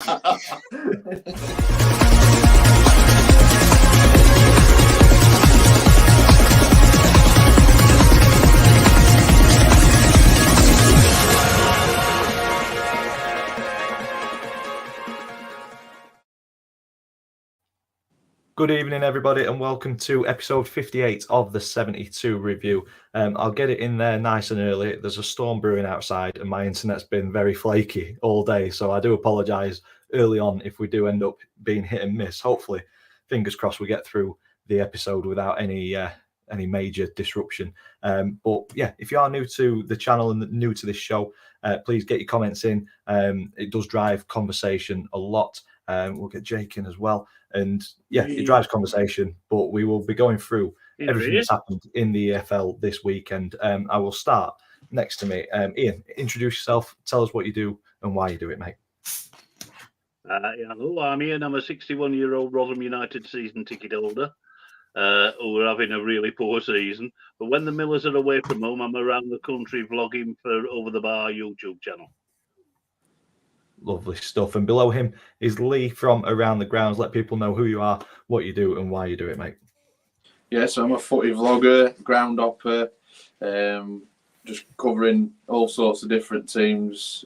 Good evening, everybody, and welcome to episode 58 of the 72 review. I'll get it in there nice and early. There's a storm brewing outside, and my internet's been very flaky all day, so I do apologise early on if we do end up being hit and miss. Hopefully, fingers crossed, we get through the episode without any major disruption. But yeah, if you are new to the channel and new to this show, please get your comments in. It does drive conversation a lot. We'll get Jake in as well. And yeah, it drives conversation, but we will be going through everything that's happened in the EFL this weekend. I will start next to me. Ian, introduce yourself. Tell us what you do and why you do it, mate. Hello, I'm Ian. I'm a 61-year-old Rotherham United season ticket holder who are having a really poor season. But when the Millers are away from home, I'm around the country vlogging for Over the Bar YouTube channel. Lovely stuff. And below him is Lee from Around the Grounds. Let people know who you are, what you do, and why you do it, mate. Yeah, so I'm a footy vlogger, ground hopper, just covering all sorts of different teams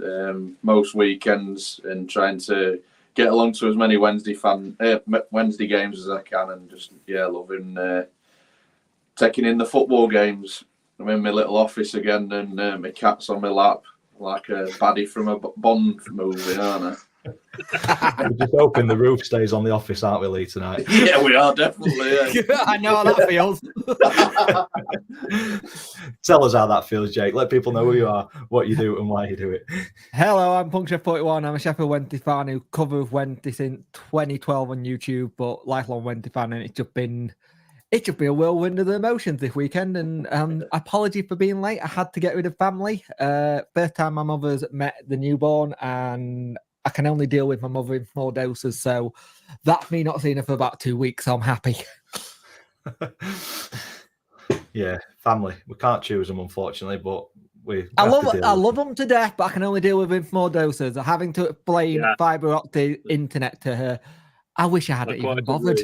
most weekends and trying to get along to as many Wednesday games as I can, and just loving taking in the football games. I'm in my little office again, and my cat's on my lap. Like a baddie from a Bond movie, aren't I? We're just hoping the roof stays on the office, aren't we, Lee, tonight? Yeah, we are, definitely. Yeah. I know how that feels. Tell us how that feels, Jake. Let people know who you are, what you do, and why you do it. Hello, I'm Puncture41. I'm a Sheffield Wednesday fan who covers Wednesday since 2012 on YouTube, but lifelong Wednesday fan, and it's just been a whirlwind of the emotions this weekend, and apology for being late. I had to get rid of family. First time my mother's met the newborn, and I can only deal with my mother in small doses, so that's me not seeing her for about 2 weeks, so I'm happy. Yeah, family. We can't choose them, unfortunately, but I love them to death, but I can only deal with them in small doses. Having to explain fibre optic internet to her, I wish I hadn't even bothered.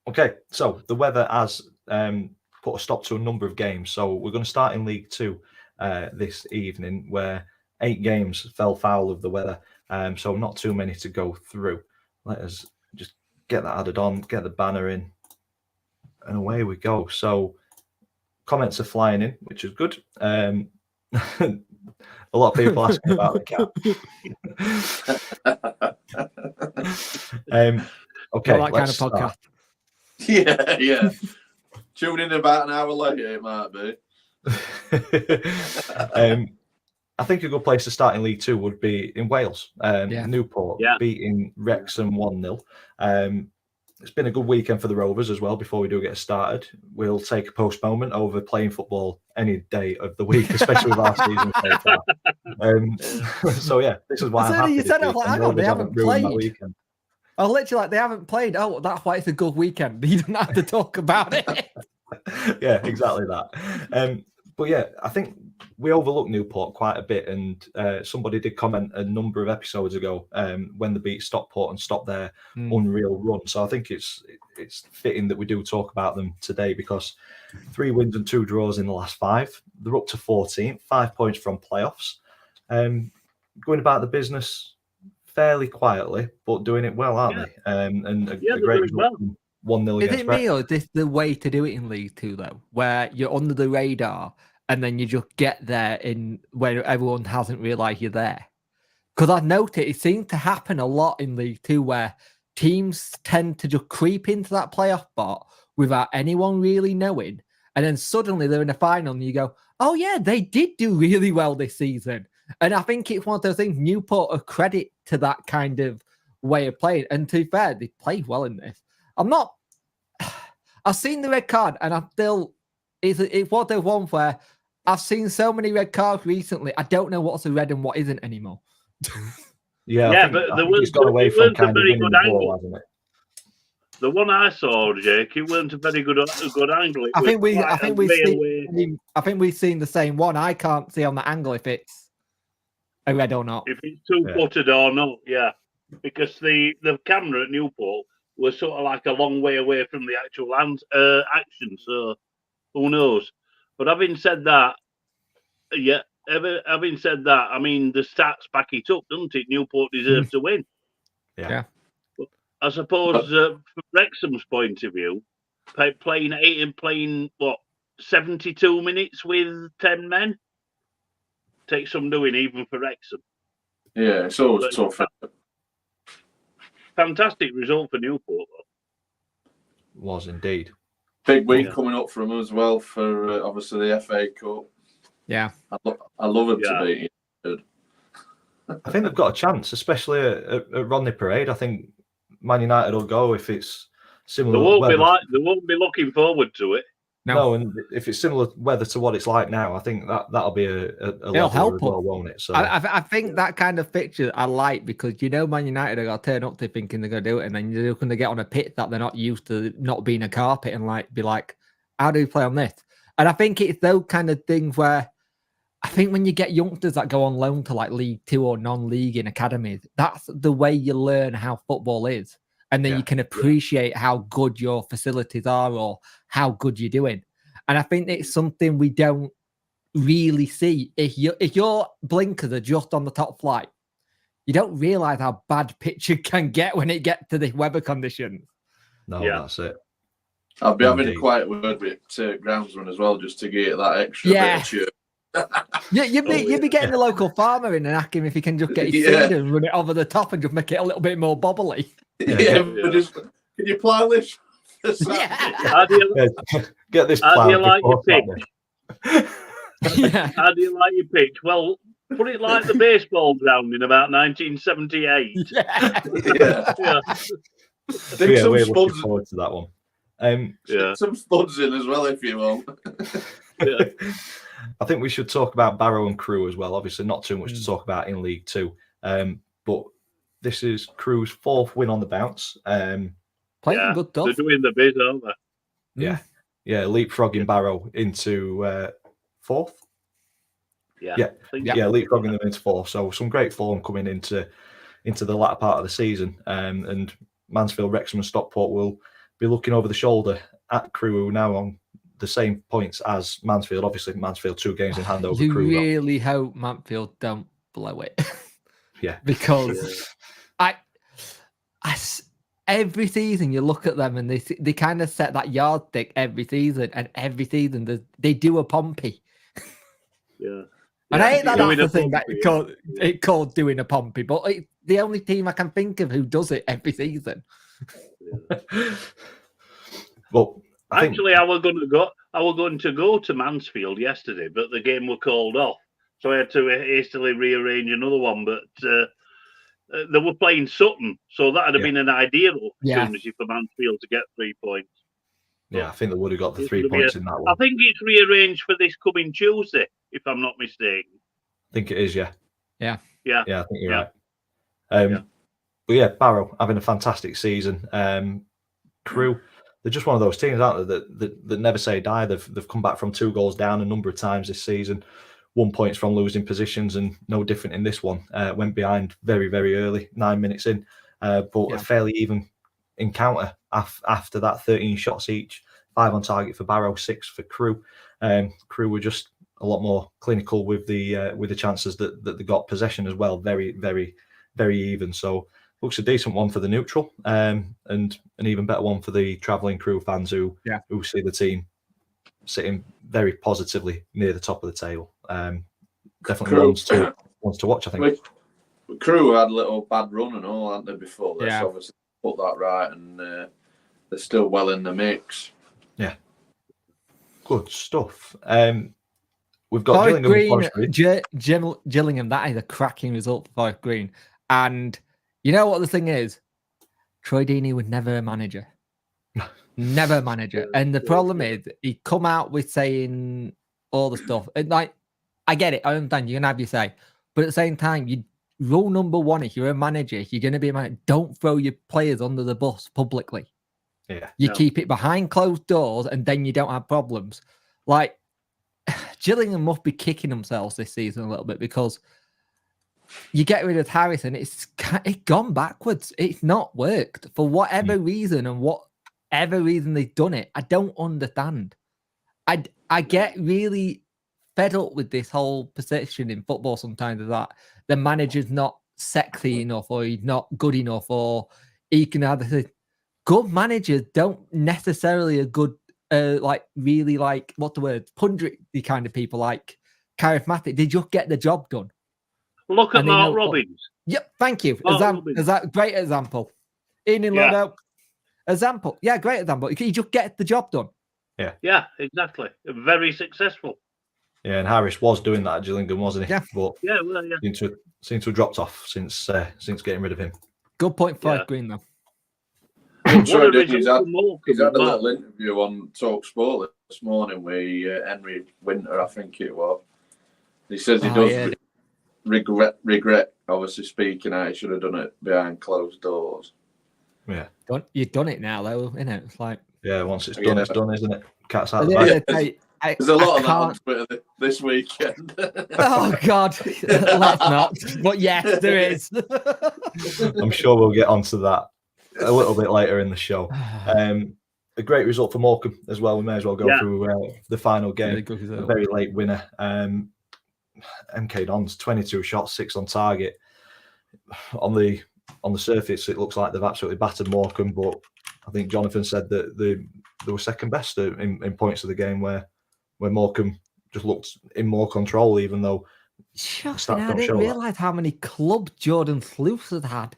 Okay, so the weather has put a stop to a number of games. So we're going to start in League Two this evening, where 8 games fell foul of the weather. So not too many to go through. Let us just get that added on, get the banner in, and away we go. So comments are flying in, which is good. A lot of people asking about the cat. Okay, that kind of podcast. Yeah. Tune in about an hour later, it might be. I think a good place to start in League Two would be in Wales. Newport beating Wrexham 1-0. It's been a good weekend for the Rovers as well. Before we do get started, we'll take a postponement over playing football any day of the week, especially with our season so far. So yeah, this is why I'm happy. You said it, hang on, they haven't played. I was literally like, they haven't played. Oh, that's why it's a good weekend. You don't have to talk about it. Yeah, exactly that. But yeah, I think we overlooked Newport quite a bit, and somebody did comment a number of episodes ago when they beat Stockport and stopped their unreal run. So I think it's fitting that we do talk about them today, because 3 wins and 2 draws in the last 5. They're up to 14, 5 points from playoffs. Going about the business fairly quietly, but doing it well, aren't they? And a great result. 1-0 against. Is it me, or is this the way to do it in League Two, though, where you're under the radar and then you just get there in where everyone hasn't realised you're there? Because I've noticed it seems to happen a lot in League Two, where teams tend to just creep into that playoff spot without anyone really knowing, and then suddenly they're in the final and you go, oh yeah, they did do really well this season. And I think it's one of those things, Newport a credit to that kind of way of playing. And to be fair, they played well in this. I've seen the red card, and I'm still, it's one of those ones where I've seen so many red cards recently, I don't know what's a red and what isn't anymore. But there was got away from kind of winning the ball, hasn't it? The one I saw, Jake, it weren't a very good angle. I think we've seen the same one. I can't see on the angle if it's. red or not. If it's two-footed or not, yeah. Because the camera at Newport was sort of like a long way away from the actual action, so who knows? But having said that, having said that, I mean, the stats back it up, doesn't it? Newport deserved to win. Yeah. But I suppose from Wrexham's point of view, playing what 72 minutes with 10 men takes some doing, even for Wrexham. Yeah, it's always tough. Fantastic result for Newport, though. Was indeed. Big week coming up from us as well for obviously the FA Cup. Yeah. I love them to beat you. I think they've got a chance, especially at Rodney Parade. I think Man United will go if it's similar. They won't be looking forward to it. No, and if it's similar weather to what it's like now, I think that'll be a it'll help as well, won't it? So I think that kind of fixture I like, because Man United are gonna turn up to thinking they're gonna do it, and then you're gonna get on a pitch that they're not used to, not being a carpet, and be like, how do we play on this? And I think it's those kind of things where I think when you get youngsters that go on loan to League Two or non-league in academies, that's the way you learn how football is. And then you can appreciate how good your facilities are or how good you're doing. And I think it's something we don't really see. If your blinkers are just on the top flight, you don't realise how bad pitch can get when it gets to the weather conditions. No, that's it. I'll be having a quiet word with groundsman as well, just to get that extra bit of cheer. You'd be getting the local farmer in and asking him if he can just get his seed and run it over the top and just make it a little bit more bobbly. Just, can you plough this? How do you, get this. How do you like your pitch? Yeah. How do you like your pitch? Well, put it like the baseball ground in about 1978. We're looking forward to that one. Some spuds in as well if you want. I think we should talk about Barrow and Crewe as well. Obviously, not too much to talk about in League Two, but this is Crewe's fourth win on the bounce. Playing good stuff. They're doing the biz, aren't they? Yeah, leapfrogging Barrow into fourth. Leapfrogging them into fourth. So some great form coming into the latter part of the season. And Mansfield, Wrexham, and Stockport will be looking over the shoulder at Crewe, who now on the same points as Mansfield. Obviously, Mansfield 2 games in hand over Crewe. You really hope Mansfield don't blow it. Yeah, because I every season you look at them and they kind of set that yardstick every season, and every season they do a Pompey. Yeah. And I hate that that's the thing that it called doing a Pompey, but it's the only team I can think of who does it every season. Well, I was going to go to Mansfield yesterday, but the game were called off, so I had to hastily rearrange another one. But they were playing Sutton, so that would have been an ideal opportunity for Mansfield to get 3 points. Yeah, I think they would have got the 3 points in that one. I think it's rearranged for this coming Tuesday, if I'm not mistaken. I think it is, yeah. Yeah, I think you're right. But yeah, Barrow having a fantastic season. Crewe, they're just one of those teams, aren't they, that never say die. They've come back from 2 goals down a number of times this season. 1 point from losing positions, and no different in this one. Went behind very, very early, 9 minutes in, but a fairly even encounter after that. 13 shots each, 5 on target for Barrow, 6 for Crewe. Crewe were just a lot more clinical with the chances that they got. Possession as well, very, very, very even. So looks a decent one for the neutral, and an even better one for the travelling Crewe fans who see the team sitting very positively near the top of the table. Definitely ones to watch, I think. Crewe had a little bad run and all, hadn't they, before this? Yeah. Obviously put that right, and they're still well in the mix. Yeah. Good stuff. We've got Forest Gillingham. Gillingham, that is a cracking result for Forest Green. And you know what the thing is? Troy Deeney was never a manager. Never a manager. And the problem is, he come out with saying all the stuff. And I get it. I understand. You're going to have your say. But at the same time, rule number one, if you're a manager, if you're going to be a manager, don't throw your players under the bus publicly. Yeah. You keep it behind closed doors, and then you don't have problems. Gillingham must be kicking themselves this season a little bit, because you get rid of Harrison, it's gone backwards. It's not worked for whatever reason, and whatever reason they've done it. I don't understand. I get really fed up with this whole perception in football sometimes that the manager's not sexy enough, or he's not good enough, or he can either. Good managers don't necessarily a good, really like what's the word, pundit kind of people, like charismatic. They just get the job done. Look at And they Mark know- Robbins. Yep, thank you. Mark Robbins. Is that great example? Ian in Yeah. Lodo. Example. Yeah, great example. He just get the job done. Yeah, exactly. Very successful. Yeah, and Harris was doing that at Gillingham, wasn't he? Yeah. But Yeah, well, yeah. seems to have dropped off since getting rid of him. Good point for Yeah. Green though. What Sorry, a Dick, he's result had, for Morecambe he's had a as well. little interview on Talk Sport this morning with Henry Winter, I think it was. He says he Oh, does yeah. regret obviously speaking out. He should have done it behind closed doors. Yeah. You've done it now, though, innit? It's like Yeah, once it's Yeah. done, it's done, isn't it? Cat's out at of the the end bag. of the day, There's a lot I of that on can't. Twitter this weekend. Oh God, let's not. But yes, there is. I'm sure we'll get onto that a little bit later in the show. A great result for Morecambe as well. We may as well go Yeah. through the final game. Really good A result. very late winner. MK Dons, 22 shots, 6 on target. On the surface, it looks like they've absolutely battered Morecambe, but I think Jonathan said that they were second best in points of the game, where Morecambe just looked in more control, even though Shocking, stats I don't didn't show that. realise how many clubs Jordan Sluice had had.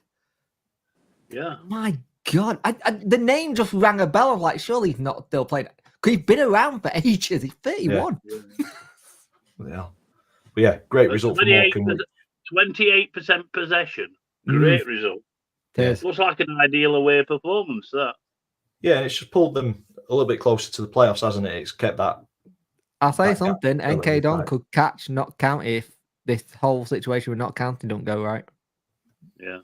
Yeah. My God, the name just rang a bell. I'm like, surely he's not still playing. Because he's been around for ages. He's 31. yeah. But yeah, great result for Morecambe. 28% possession. Great result. Cheers. Looks like an ideal away performance, that. Yeah, and it's just pulled them a little bit closer to the playoffs, hasn't it? It's kept that. I'll say That something. gap NK Don tight. could catch, not count if this whole situation with not counting don't go right. Yeah.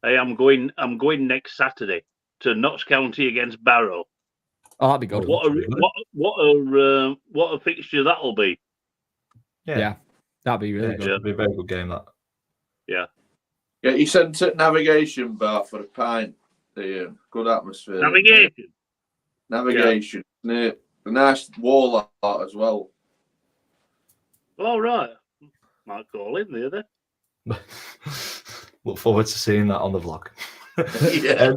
Hey, I'm going next Saturday to Notts County against Barrow. Oh, that'd be good. What a fixture that'll be. Yeah, that'd be really Yeah, good. it'll be a very good game, that. Yeah, he sent it navigation bar for a pint. Good atmosphere. Navigation. A nice wall art as well. All right. Might call in there then. Look forward to seeing that on the vlog. Yeah.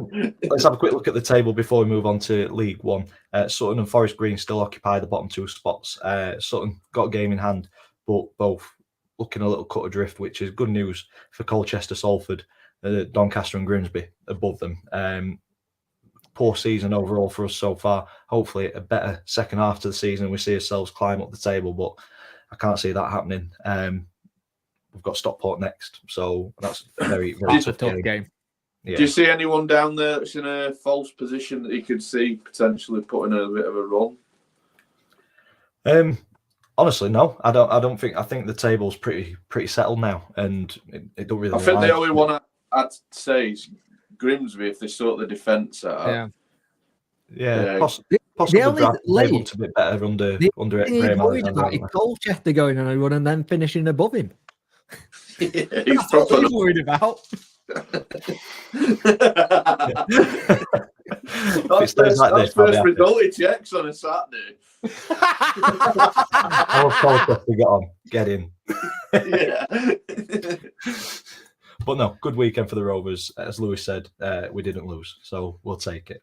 Let's have a quick look at the table before we move on to League One. Sutton and Forest Green still occupy the bottom 2 spots. Sutton got a game in hand, but both looking a little cut adrift, which is good news for Colchester, Salford, Doncaster and Grimsby above them. Poor season overall for us so far. Hopefully a better second half to the season. We see ourselves climb up the table, but I can't see that happening. We've got Stockport next, so that's a very, very That's a tough tough game. game. Yeah. Do you see anyone down there that's in a false position that you could see potentially putting a bit of a run? Honestly, no. I don't think. I think the table's pretty settled now, and it don't really. I think lie. the only one I'd say is Grimsby if they sort the defence out. Yeah, Yeah. possibly only draft league- able to be better under The under thing he's Graham worried Alexander. about is Colchester going on a run and then finishing above him. He's That's all proper. he's worried about. If it stays like this, I'll be first happy. result he checks on a Saturday. All Colchester get on, get in. Yeah. But no, good weekend for the Rovers. As Lewis said, we didn't lose, so we'll take it.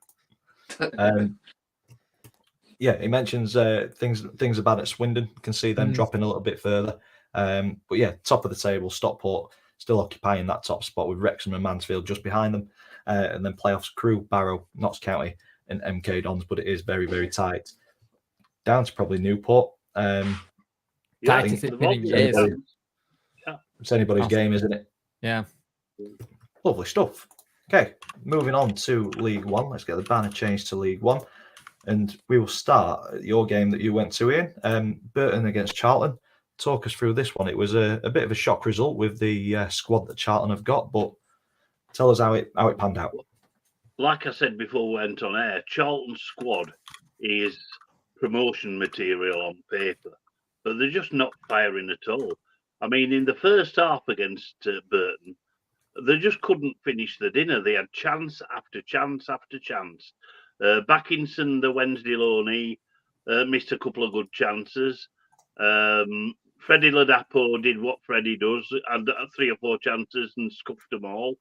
Yeah, he mentions things are bad at Swindon. You can see them dropping a little bit further. But yeah, top of the table, Stockport still occupying that top spot with Wrexham and Mansfield just behind them. And then playoffs, Crewe, Barrow, Notts County and MK Dons, but it is very, very tight. Down to probably Newport. Tightest it's been in years. It's anybody's game, isn't it? Yeah. Lovely stuff. Okay, moving on to League One. Let's get the banner changed to League One. And we will start at your game that you went to, Ian. Burton against Charlton. Talk us through this one. It was a bit of a shock result with the squad that Charlton have got, but tell us how it panned out. Like I said before we went on air, Charlton's squad is promotion material on paper, but they're just not firing at all. I mean, in the first half against Burton, they just couldn't finish the dinner. They had chance after chance after chance. Backinson, the Wednesday loanee, missed a couple of good chances. Freddie Ladapo did what Freddie does, had 3 or 4 chances and scuffed them all.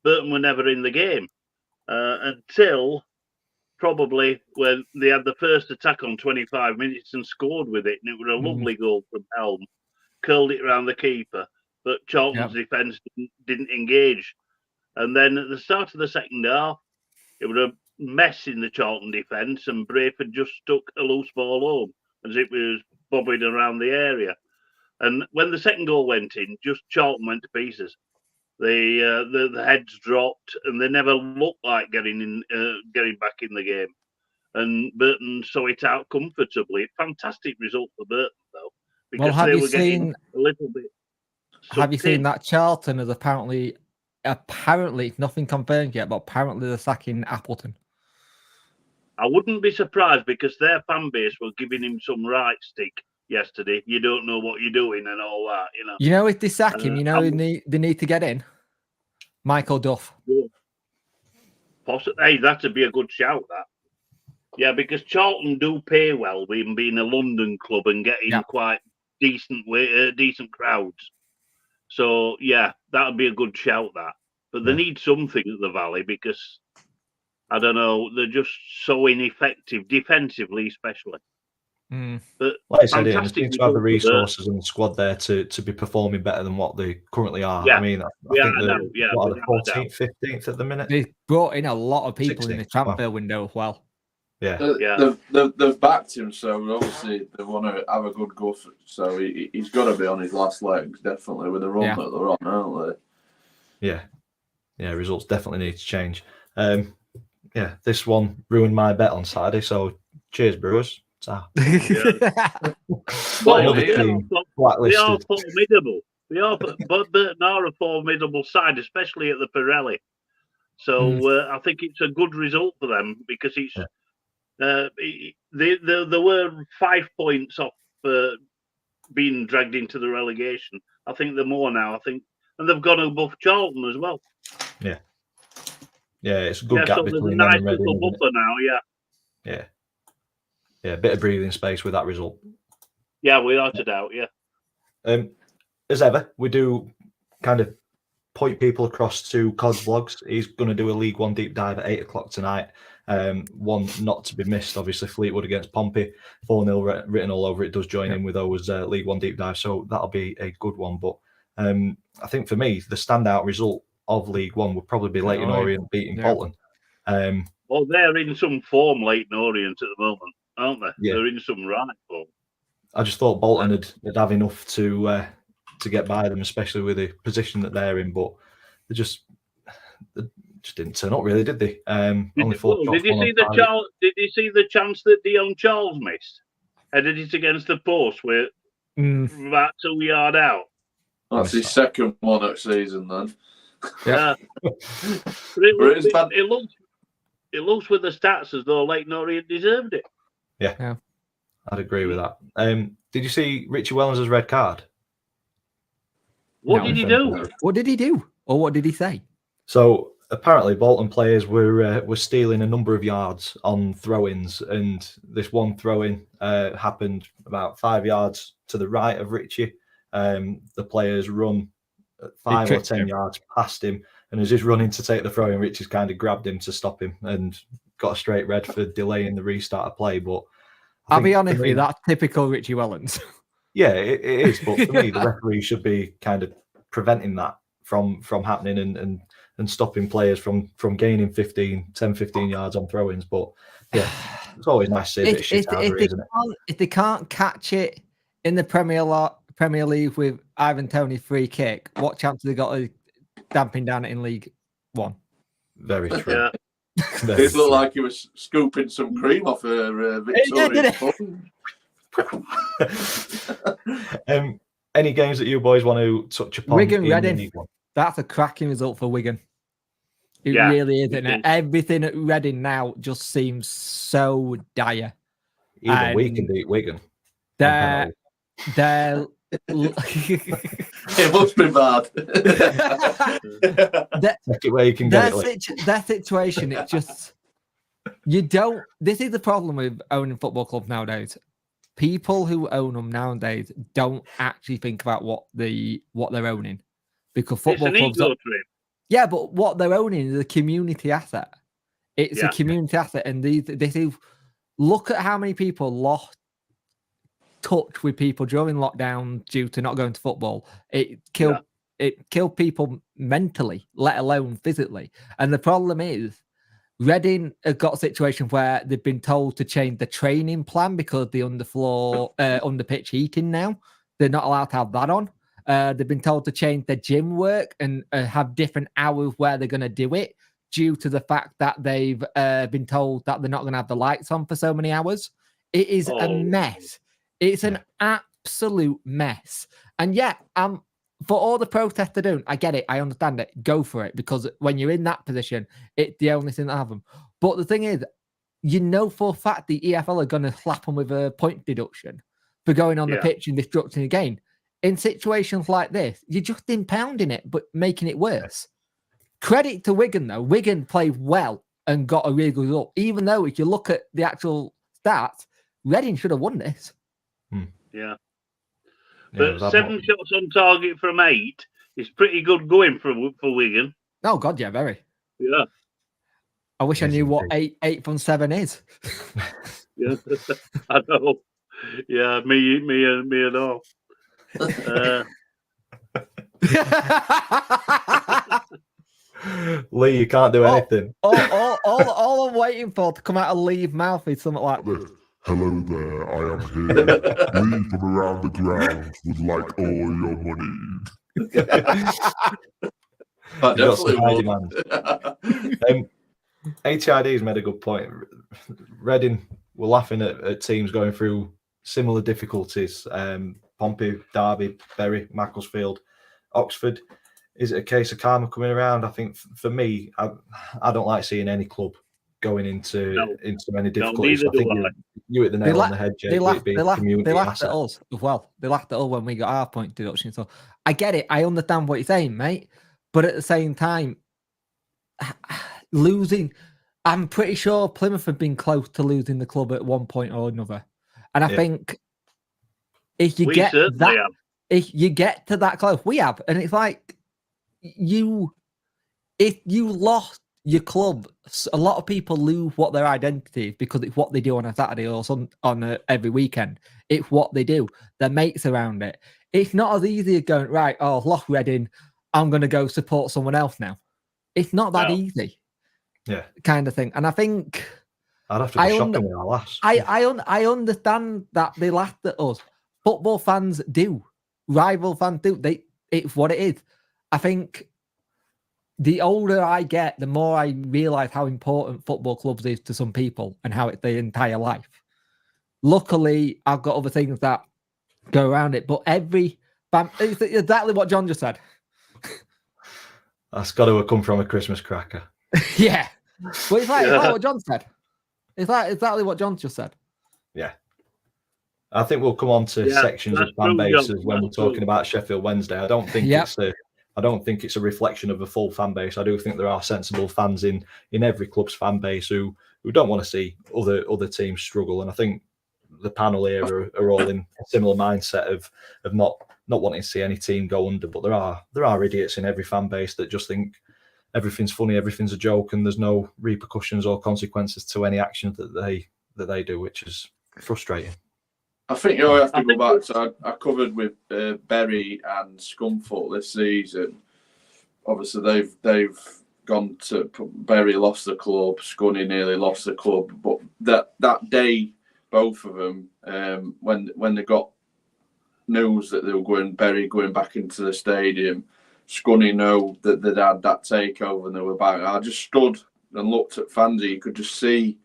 Burton were never in the game until probably when they had the first attack on 25 minutes and scored with it. And it was a lovely goal from Helm. Curled it around the keeper, but Charlton's defence didn't engage. And then at the start of the second half, it was a mess in the Charlton defence, and Brayford just stuck a loose ball home as it was bobbing around the area. And when the second goal went in, just Charlton went to pieces. The heads dropped, and they never looked like getting back in the game. And Burton saw it out comfortably. Fantastic result for Burton, though. Because have they you were getting seen? a little bit. Have you sucked in. seen that Charlton is apparently nothing confirmed yet, but apparently they're sacking Appleton. I wouldn't be surprised because their fan base were giving him some right stick yesterday. You don't know what you're doing and all that, you know. You know, if they sack him, I'm- they need to get in Michael Duff. Hey, that'd be a good shout, that. Yeah, because Charlton do pay well with him being a London club and getting quite decent crowds. So, yeah, that would be a good shout, that. But they need something at the Valley because, I don't know, they're just so ineffective, defensively especially. But like I said, they fantastic seem to have the result for resources and the squad there to be performing better than what they currently are. Yeah. I mean, I Yeah, think I they're know, yeah, what are without a they, 14th, 15th at the minute. They brought in a lot of people in 16. the transfer window as well. Yeah. They've backed him, so obviously they want to have a good go. So he's got to be on his last legs, definitely, with the run that they're on, aren't they? Yeah. Results definitely need to change. This one ruined my bet on Saturday. So cheers, Brewers. Well, Another team they are blacklisted. formidable. But Burton are a formidable side, especially at the Pirelli. So I think it's a good result for them because it's they were 5 points off being dragged into the relegation. I think they're more now. I think, and they've gone above Charlton as well. Yeah, it's a good gap so there's a between nice them and Reading, little isn't it? buffer now. Yeah, a bit of breathing space with that result. Yeah, without a doubt. Yeah. As ever, we do kind of point people across to Cod's Vlogs. He's going to do a League One deep dive at 8 o'clock tonight. One not to be missed, obviously, Fleetwood against Pompey. 4-0 written all over it. Does join in with those League One deep dive, so that'll be a good one. But I think for me, the standout result of League One would probably be Leyton Orient beating Bolton. Well, they're in some form, Leyton Orient, at the moment, aren't they? Yeah. They're in some right form. I just thought Bolton would have enough to get by them, especially with the position that they're in. But they just didn't turn up, really, did they? Only 4 shots. Did you see the chance that Dion Charles missed? Headed it against the post, with about 2 yards out. That's his second one at season, then. Yeah. It looks with the stats as though Leyton Orient deserved it. Yeah. I'd agree with that. Did you see Richie Wellens' red card? What did he do? What did he do? Or what did he say? So apparently Bolton players were stealing a number of yards on throw-ins, and this one throw-in happened about 5 yards to the right of Richie. The players run 5 or 10 yards past him, and as he's running to take the throw-in, Richie's kind of grabbed him to stop him and got a straight red for delaying the restart of play. But I'll be honest with you, that's typical Richie Wellens. Yeah, it is. But for me, the referee should be kind of preventing that from happening and stopping players from gaining 10, 15 yards on throw-ins. But yeah, it's always nice to see a bit of shit out of it, isn't it? If they can't catch it in the Premier League with Ivan Toney free kick, what chance have they got of damping down it in League One? Very true. Yeah. It looked like he was scooping some cream off a Victoria. Any games that you boys want to touch upon? Wigan, in Reading. League One? That's a cracking result for Wigan. It Yeah, really is. it And is. everything at Reading now just seems so dire. Even we And can beat Wigan. Their It must be bad. Take it where you can get it. Like. Their situation, it's just you don't. This is the problem with owning football clubs nowadays. People who own them nowadays don't actually think about what they're owning, because football It's an clubs. ego trip. Yeah, but what they're owning is a community asset. It's a Yeah. community asset, and this is look at how many people lost touch with people during lockdown due to not going to football. It killed people mentally, let alone physically. And the problem is, Reading have got a situation where they've been told to change the training plan because of the under pitch heating now. They're not allowed to have that on. They've been told to change their gym work and have different hours where they're going to do it due to the fact that they've been told that they're not going to have the lights on for so many hours. It is a mess. It's an absolute mess. And yeah, for all the protests they're doing, I get it. I understand it. Go for it. Because when you're in that position, it's the only thing that have them. But the thing is, you know for a fact the EFL are going to slap them with a point deduction for going on the pitch and disrupting the game. In situations like this, you're just impounding it, but making it worse. Credit to Wigan, though. Wigan played well and got a really good result. Even though if you look at the actual stats, Reading should have won this. Yeah. But 7 shots on target from 8 is pretty good going for Wigan. Oh, God, yeah, very. Yeah. I wish I knew what 8 from 7 is. Yeah, I know. Yeah, me and all. Lee, you can't do anything. All I'm waiting for to come out of Lee's mouth is something like this. Hello there, I am here. Lee from around the ground would like all your money. I definitely would. ATID's made a good point. Reading were laughing at teams going through similar difficulties. Pompey, Derby, Bury, Macclesfield, Oxford. Is it a case of karma coming around? I think for me, I don't like seeing any club going into any difficulties. I think you hit the nail on the head, Jake. They laughed at us as well. They laughed at us when we got our point deduction. So I get it. I understand what you're saying, mate. But at the same time, losing, I'm pretty sure Plymouth have been close to losing the club at one point or another. And I think if you get to that close, we have. And it's like if you lost your club, a lot of people lose what their identity is because it's what they do on a Saturday or every weekend. It's what they do. Their mates around it. It's not as easy as going, right, lost Reading, I'm going to go support someone else now. It's not that easy. Yeah. Kind of thing. And I think I'd have to go shopping with our last. I understand that they laughed at us. Football fans do. Rival fans do. It's what it is. I think the older I get, the more I realise how important football clubs is to some people and how it's their entire life. Luckily, I've got other things that go around it, but it's exactly what John just said. That's got to have come from a Christmas cracker. Yeah. But it's like what John said. It's like exactly what John just said. Yeah. I think we'll come on to sections of fan bases when we're talking about Sheffield Wednesday. I don't think it's a reflection of a full fan base. I do think there are sensible fans in every club's fan base who don't want to see other teams struggle. And I think the panel here are all in a similar mindset of not wanting to see any team go under. But there are idiots in every fan base that just think everything's funny, everything's a joke, and there's no repercussions or consequences to any actions that they do, which is frustrating. I think you have to go back to I covered with Bury and Scunthorpe this season. Obviously, they've gone to Bury lost the club, Scunny nearly lost the club, but that day, both of them, when they got news that they were Bury going back into the stadium, Scunny know that they'd had that takeover and they were back. I just stood and looked at fans. You could just see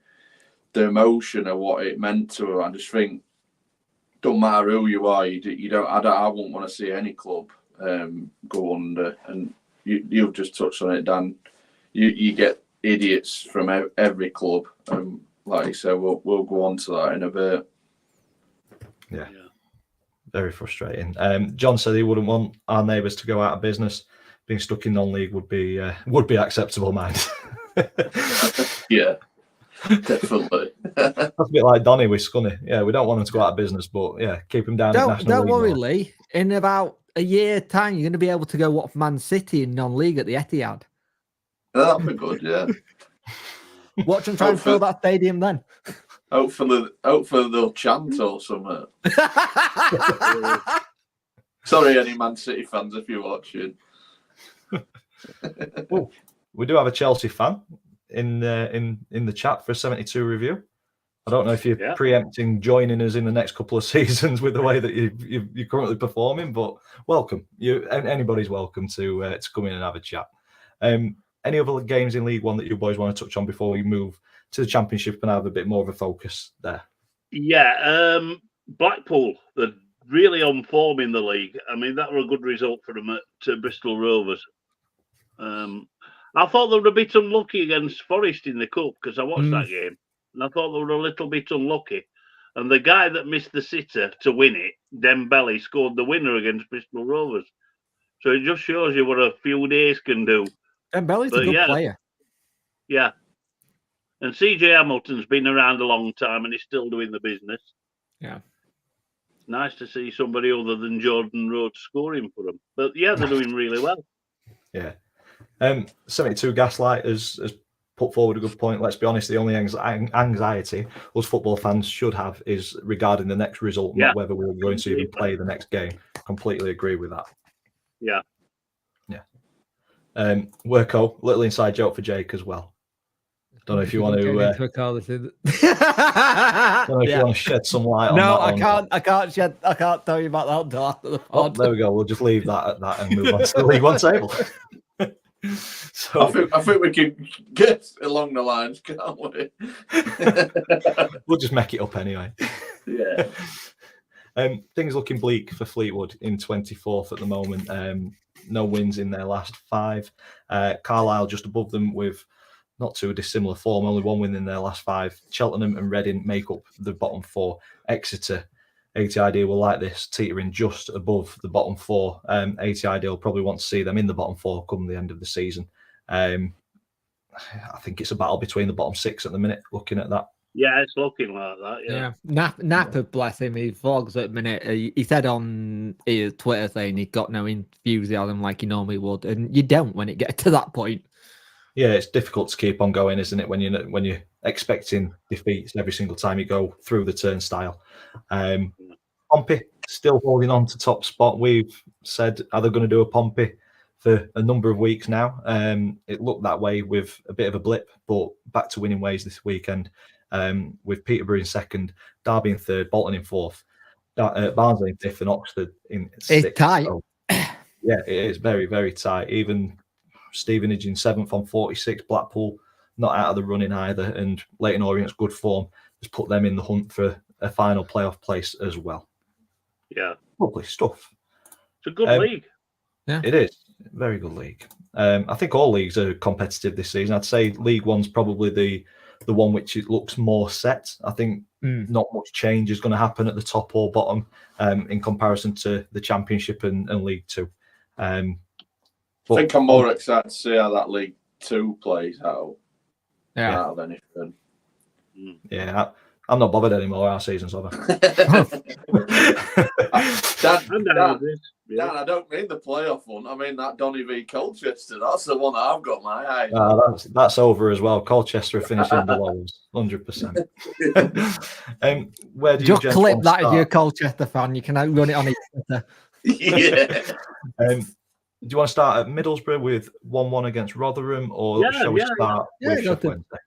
the emotion of what it meant to them. I just think. Don't matter who you are, you don't. I wouldn't want to see any club go under. And you've just touched on it, Dan. You get idiots from every club. Like you said, we'll go on to that in a bit. Yeah. Very frustrating. John said he wouldn't want our neighbours to go out of business. Being stuck in non-league would be acceptable, mind. Yeah, definitely. That's a bit like Donny with Scunny. Yeah, we don't want him to go out of business, but yeah, keep him down at National Don't League. worry, more. Lee. In about a year time, you're going to be able to go watch Man City in non-league at the Etihad. That'd be good, yeah. Watch them try and fill that stadium then. Hopefully they'll chant or something. Sorry, any Man City fans, if you're watching. Oh, we do have a Chelsea fan in the chat for a 72 review. I don't know if you're preempting joining us in the next couple of seasons with the way that you're currently performing, but welcome. Anybody's welcome to come in and have a chat. Any other games in League One that you boys want to touch on before we move to the Championship and have a bit more of a focus there? Yeah, Blackpool, they're really on form in the league. I mean, that was a good result for them at Bristol Rovers. I thought they were a bit unlucky against Forest in the Cup because I watched that game. And I thought they were a little bit unlucky. And the guy that missed the sitter to win it, Dembele, scored the winner against Bristol Rovers. So it just shows you what a few days can do. Dembele's a good player. Yeah. And CJ Hamilton's been around a long time and he's still doing the business. Yeah. It's nice to see somebody other than Jordan Rhodes scoring for them. But yeah, they're doing really well. Yeah. 72 Gaslight has put forward a good point. Let's be honest, the only anxiety us football fans should have is regarding the next result, not whether we're going to even play the next game. Completely agree with that. Yeah. Yeah. Worko, little inside joke for Jake as well. Don't know if you want to. Don't know if you want to shed some light on that. No, I can't tell you about that until after the pod. There we go. We'll just leave that at that and move on to the League One table. So I think we can get along the lines, can't we? We'll just make it up anyway. Yeah. Things looking bleak for Fleetwood in 24th at the moment. No wins in their last 5. Carlisle just above them with not too dissimilar form, only 1 win in their last 5. Cheltenham and Reading make up the bottom 4. Exeter, ATID will like this, teetering just above the bottom 4. ATID will probably want to see them in the bottom 4 come the end of the season. I think it's a battle between the bottom 6 at the minute, looking at that. Yeah, it's looking like that, yeah. Napa, bless him, he vlogs at the minute. He said on his Twitter saying he got no enthusiasm like he normally would, and you don't when it gets to that point. Yeah, it's difficult to keep on going, isn't it? When you're expecting defeats every single time you go through the turnstile. Pompey still holding on to top spot. We've said, are they going to do a Pompey for a number of weeks now? It looked that way with a bit of a blip, but back to winning ways this weekend. With Peterborough in 2nd, Derby in 3rd, Bolton in 4th, Barnsley in 5th, and Oxford in 6th. It's tight. So, yeah, it is very, very tight. Even Stevenage in 7th on 46, Blackpool not out of the running either, and Leyton Orient's good form has put them in the hunt for a final playoff place as well. Yeah. Lovely stuff. It's a good league. Yeah. It is. Very good league. I think all leagues are competitive this season. I'd say League One's probably the one which it looks more set. I think not much change is going to happen at the top or bottom in comparison to the Championship and League Two. I think I'm more excited to see how that League Two plays out. Yeah. Than anything. Yeah, I'm not bothered anymore. Our season's over. Dan, I don't mean the playoff one. I mean that Donny v Colchester. That's the one that I've got my eye on. That's over as well. Colchester are finishing below us, 100%. Where do you just clip that if you're a Colchester fan? You can run it on Twitter. Yeah. Do you want to start at Middlesbrough with 1-1 against Rotherham, or shall we start with Sheffield Wednesday?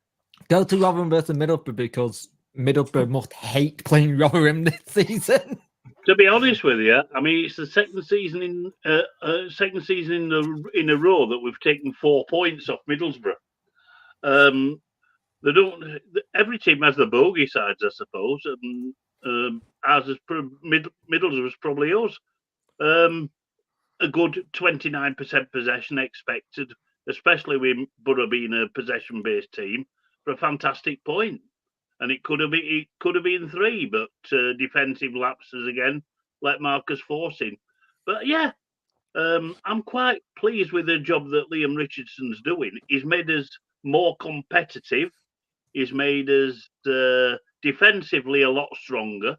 Go to Rotherham versus Middlesbrough because Middlesbrough must hate playing Rotherham this season. To be honest with you, I mean it's the second season in a row that we've taken 4 points off Middlesbrough. They don't. Every team has the bogey sides, I suppose, and ours is Middlesbrough's probably us. A good 29% possession expected, especially with Borough being a possession-based team, for a fantastic point. And it could have been 3, but defensive lapses again let Marcus force in. But yeah, I'm quite pleased with the job that Liam Richardson's doing. He's made us more competitive. He's made us defensively a lot stronger.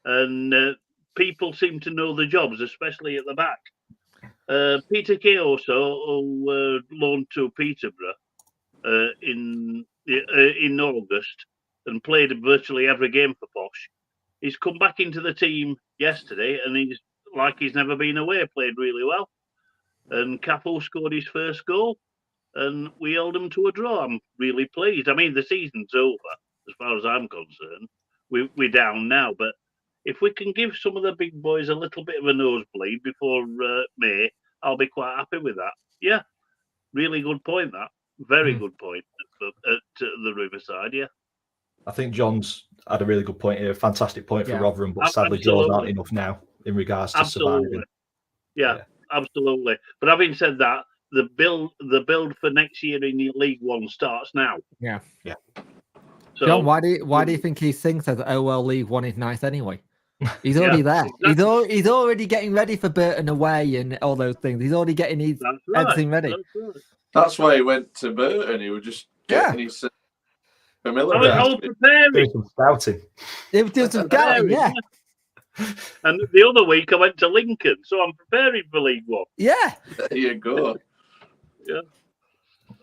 And people seem to know the jobs, especially at the back. Peter Keoso, who loaned to Peterborough in August and played virtually every game for Posh, he's come back into the team yesterday and he's like he's never been away, played really well. And Capo scored his first goal and we held him to a draw. I'm really pleased. I mean, the season's over as far as I'm concerned. We're down now, but if we can give some of the big boys a little bit of a nosebleed before May, I'll be quite happy with that. Yeah, really good point, that. Very good point at the Riverside, yeah. I think John's had a really good point here. Fantastic point for Yeah. Rotherham, but sadly, Jaws aren't Absolutely. enough now in regards to Absolutely. surviving. Yeah, absolutely. But having said that, the build for next year in the League One starts now. Yeah. So, John, why do you think he thinks that League One is nice anyway? He's already there. exactly. He's already getting ready for Burton away and all those things. He's already getting his That's right. everything ready. That's right. That's why he went to Burton. He was just getting his familiar. I was preparing. Doing some scouting. It was just some scouting, yeah. And the other week I went to Lincoln, so I'm preparing for League One. Yeah. There you go.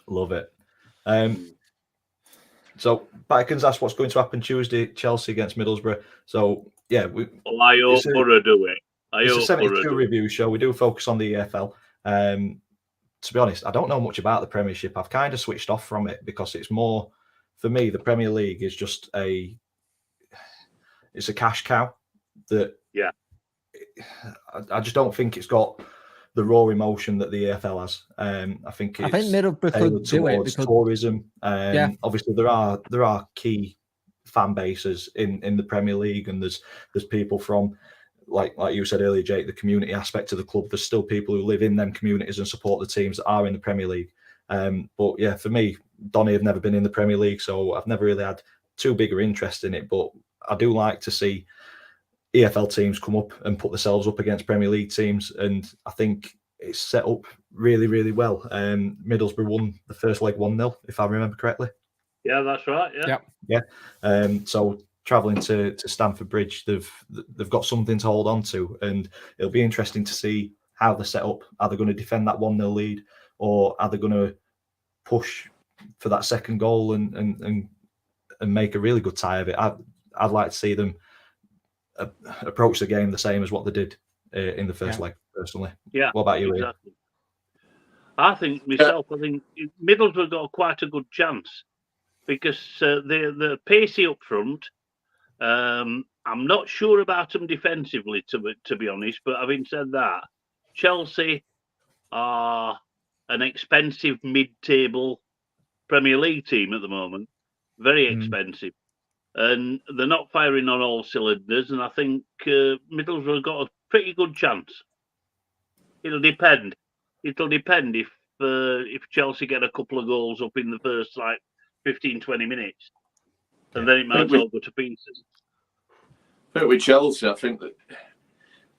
Love it. So Batkins asked what's going to happen Tuesday, Chelsea against Middlesbrough. So yeah, Well, I hope Borough do it. It's a 72 review show. We do focus on the EFL. To be honest, I don't know much about the Premiership. I've kind of switched off from it because it's more, for me, the Premier League is just it's a cash cow that I just don't think it's got the raw emotion that the EFL has. I think Middlesbrough could do it towards because tourism. Obviously there are key fan bases in the Premier League, and there's people from, like you said earlier, Jake, the community aspect of the club. There's still people who live in them communities and support the teams that are in the Premier League. But yeah, for me, Donny have never been in the Premier League, so I've never really had too big an interest in it. But I do like to see EFL teams come up and put themselves up against Premier League teams, and I think it's set up really, really well. Middlesbrough won the first leg 1-0, if I remember correctly. Yeah, that's right. Yeah. So travelling to Stamford Bridge, they've got something to hold on to, and it'll be interesting to see how they're set up. Are they going to defend that 1-0 lead, or are they going to push for that second goal and make a really good tie of it? I'd like to see them approach the game the same as what they did in the first leg, personally. Yeah. What about you, Ian? Exactly. I think Middlesbrough got quite a good chance because they're pacey up front. I'm not sure about them defensively, to be honest. But having said that, Chelsea are an expensive mid-table Premier League team at the moment. Very expensive. And they're not firing on all cylinders. And I think Middlesbrough got a pretty good chance. It'll depend. If Chelsea get a couple of goals up in the first 15-20 minutes, and then it might all go to pieces. I think with Chelsea, I think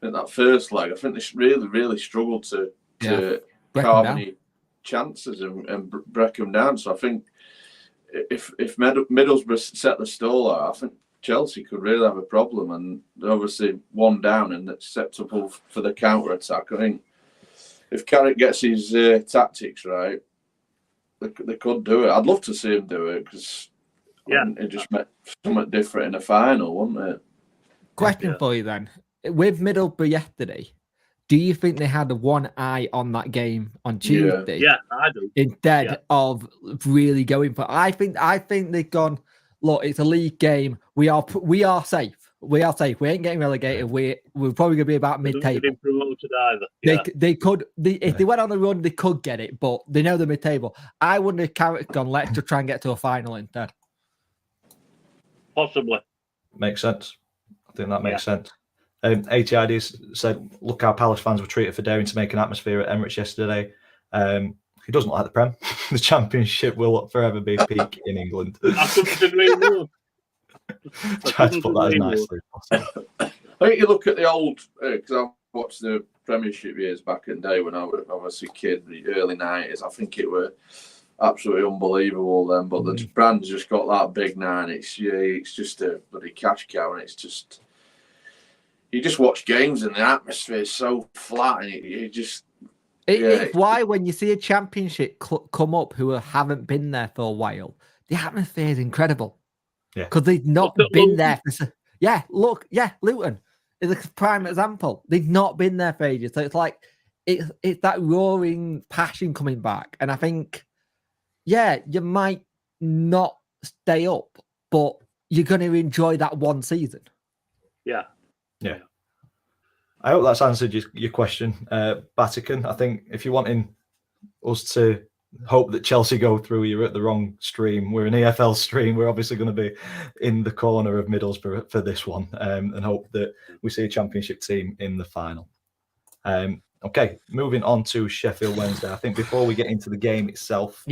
that first leg, I think they really struggled to carve any chances and break them down. So I think if Middlesbrough set the stall out, I think Chelsea could really have a problem. And they're obviously one down and it's acceptable for the counter attack. I think if Carrick gets his tactics right, they could do it. I'd love to see him do it because it just meant something different in the final, wouldn't it? Question for you then. With Middlesbrough yesterday, do you think they had one eye on that game on Tuesday? Yeah, I do. Instead of really going for, I think they've gone, look, it's a league game. We are safe. We are safe. We ain't getting relegated. We're probably gonna be about mid-table. They didn't promoted either. Yeah. They could. If they went on a run, they could get it, but they know they're mid-table. I wonder if Carrick gone. Let's just try and get to a final instead. Possibly. Makes sense. I think that makes sense. ATID said, look how Palace fans were treated for daring to make an atmosphere at Emirates yesterday. He doesn't like the Prem. The Championship will forever be peak in England. I couldn't agree more. Try to put that as nicely as possible. I think you look at the old, because I watched the Premiership years back in the day when I was a kid, the early 90s. I think it were absolutely unbelievable then. But the brand's just got that big now, and it's just a bloody cash cow, and it's just, you just watch games and the atmosphere is so flat, and It's why when you see a championship come up who haven't been there for a while, the atmosphere is incredible. Yeah. Because they've not been there for... Luton is a prime example. They've not been there for ages. So it's like, it's that roaring passion coming back. And I think, you might not stay up, but you're going to enjoy that one season. Yeah. Yeah. I hope that's answered your question, Vatican. I think if you're wanting us to hope that Chelsea go through, you're at the wrong stream. We're an EFL stream. We're obviously going to be in the corner of Middlesbrough for this one, and hope that we see a Championship team in the final. Okay, moving on to Sheffield Wednesday. I think before we get into the game itself,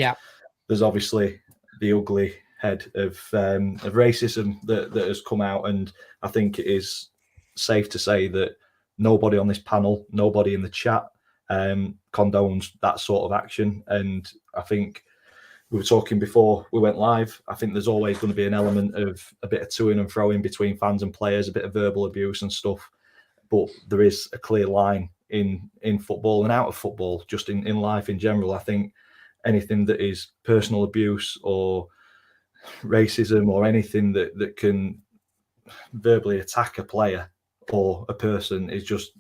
there's obviously the ugly head of racism that has come out, and I think it is safe to say that nobody on this panel, nobody in the chat condones that sort of action. And I think we were talking before we went live, I think there's always going to be an element of a bit of toing and froing between fans and players, a bit of verbal abuse and stuff. But there is a clear line in football and out of football, just in life in general. I think anything that is personal abuse or racism or anything that can verbally attack a player or a person is just,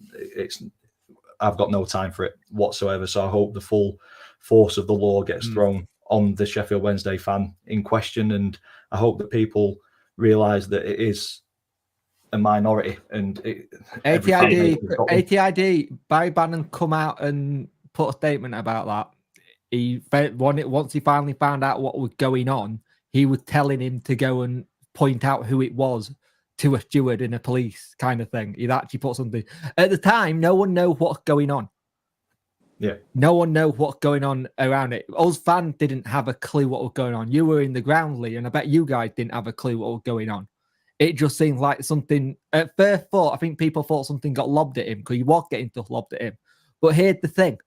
I've got no time for it whatsoever. So I hope the full force of the law gets thrown on the Sheffield Wednesday fan in question, and I hope that people realise that it is a minority. And ATID, Barry Bannon come out and put a statement about that. Once he finally found out what was going on, he was telling him to go and point out who it was to a steward in a police kind of thing. He'd actually put something. At the time, no one knew what's going on. Yeah. No one knew what's going on around it. Us fans didn't have a clue what was going on. You were in the ground, Lee, and I bet you guys didn't have a clue what was going on. It just seemed like something, at first thought, I think people thought something got lobbed at him because he was getting stuff lobbed at him. But here's the thing.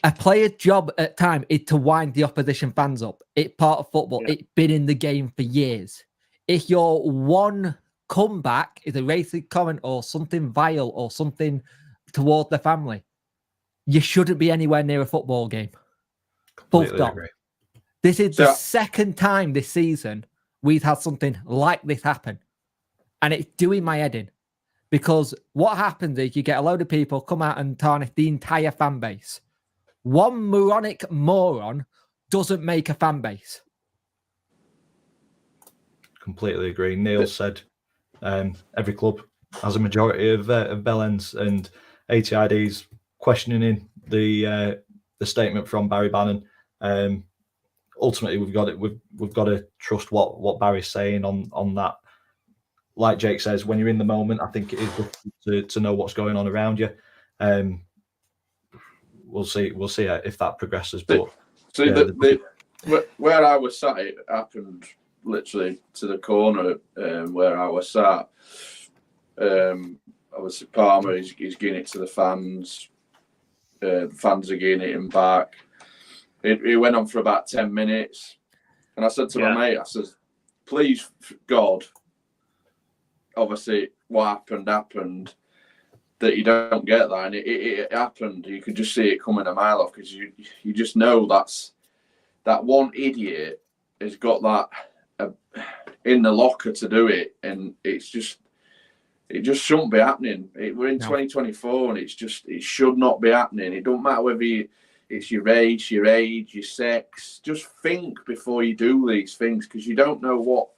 A player's job at time is to wind the opposition fans up. It's part of football. Yeah. It's been in the game for years. If your one comeback is a racist comment or something vile or something towards the family, you shouldn't be anywhere near a football game. Full stop. Agree. This is the second time this season we've had something like this happen. And it's doing my head in. Because what happens is you get a load of people come out and tarnish the entire fan base. One moronic moron doesn't make a fan base. Completely agree. Neil said every club has a majority of bellends, and ATID's questioning the statement from Barry Bannon. Ultimately, we've got to trust what Barry's saying on that. Like Jake says, when you're in the moment, I think it is good to know what's going on around you. We'll see if that progresses. But where I was sat, it happened literally to the corner where I was sat. Obviously, Palmer he's giving it to the fans. The fans are giving it him back. It went on for about 10 minutes, and I said to my mate, I said, "Please, God, obviously what happened, that you don't get that." And it happened. You could just see it coming a mile off, because you just know that one idiot has got that in the locker to do it, and it just shouldn't be happening. We're in 2024, and it should not be happening. It don't matter whether it's your age, your sex. Just think before you do these things, because you don't know what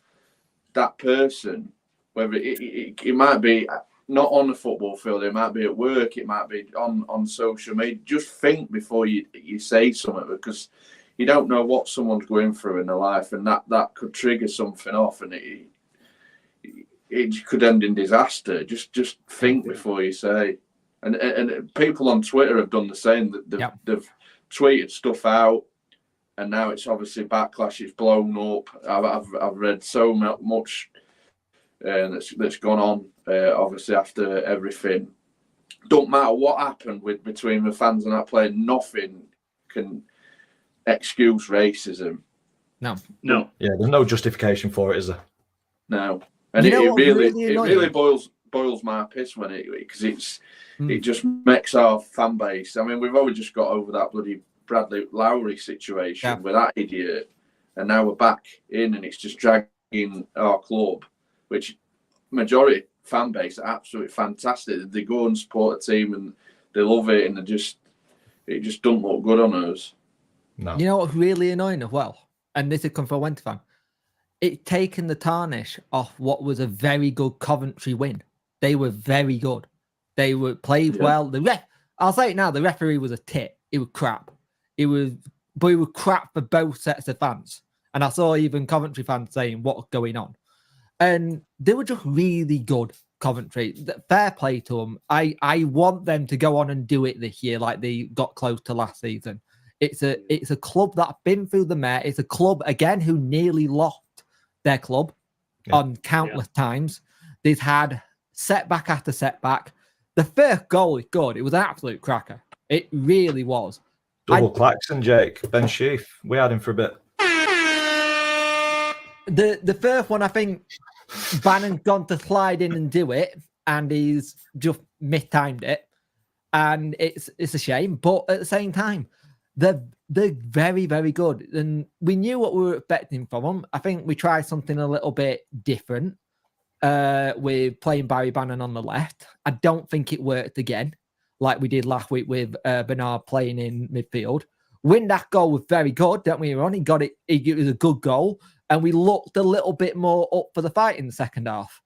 that person, whether it might be not on the football field, it might be at work, it might be on social media. Just think before you say something, because you don't know what someone's going through in their life, and that could trigger something off, and it could end in disaster. Just think before you say. And people on Twitter have done the same. They've tweeted stuff out, and now it's obviously backlash. It's blown up. I've read so much that's gone on, obviously after everything. Don't matter what happened between the fans and that player, nothing can excuse racism. No. Yeah, there's no justification for it, is there? No, and You know it what's really annoying? boils my piss when because it just makes our fan base. I mean, we've only just got over that bloody Bradley Lowry situation with that idiot, and now we're back in, and it's just dragging our club, which majority fan base are absolutely fantastic. They go and support a team and they love it, and it just doesn't look good on us. No. You know what's really annoying as well? And this is come from a Winter fan. It's taken the tarnish off what was a very good Coventry win. They were very good. They were played well. I'll say it now, the referee was a tit. It was crap. But it was crap for both sets of fans. And I saw even Coventry fans saying what's going on. And they were just really good, Coventry. Fair play to them. I want them to go on and do it this year like they got close to last season. It's a club that's been through the mare. It's a club, again, who nearly lost their club on countless times. They've had setback after setback. The first goal is good. It was an absolute cracker. It really was. Double Claxon, Jake. Ben Sheaf. We had him for a bit. The first one, I think Bannon's gone to slide in and do it, and he's just mistimed it. And it's a shame. But at the same time, they're very, very good. And we knew what we were expecting from them. I think we tried something a little bit different with playing Barry Bannon on the left. I don't think it worked again, like we did last week with Bernard playing in midfield. Windass goal was very good, don't we, Ron? He got it. It was a good goal. And we looked a little bit more up for the fight in the second half.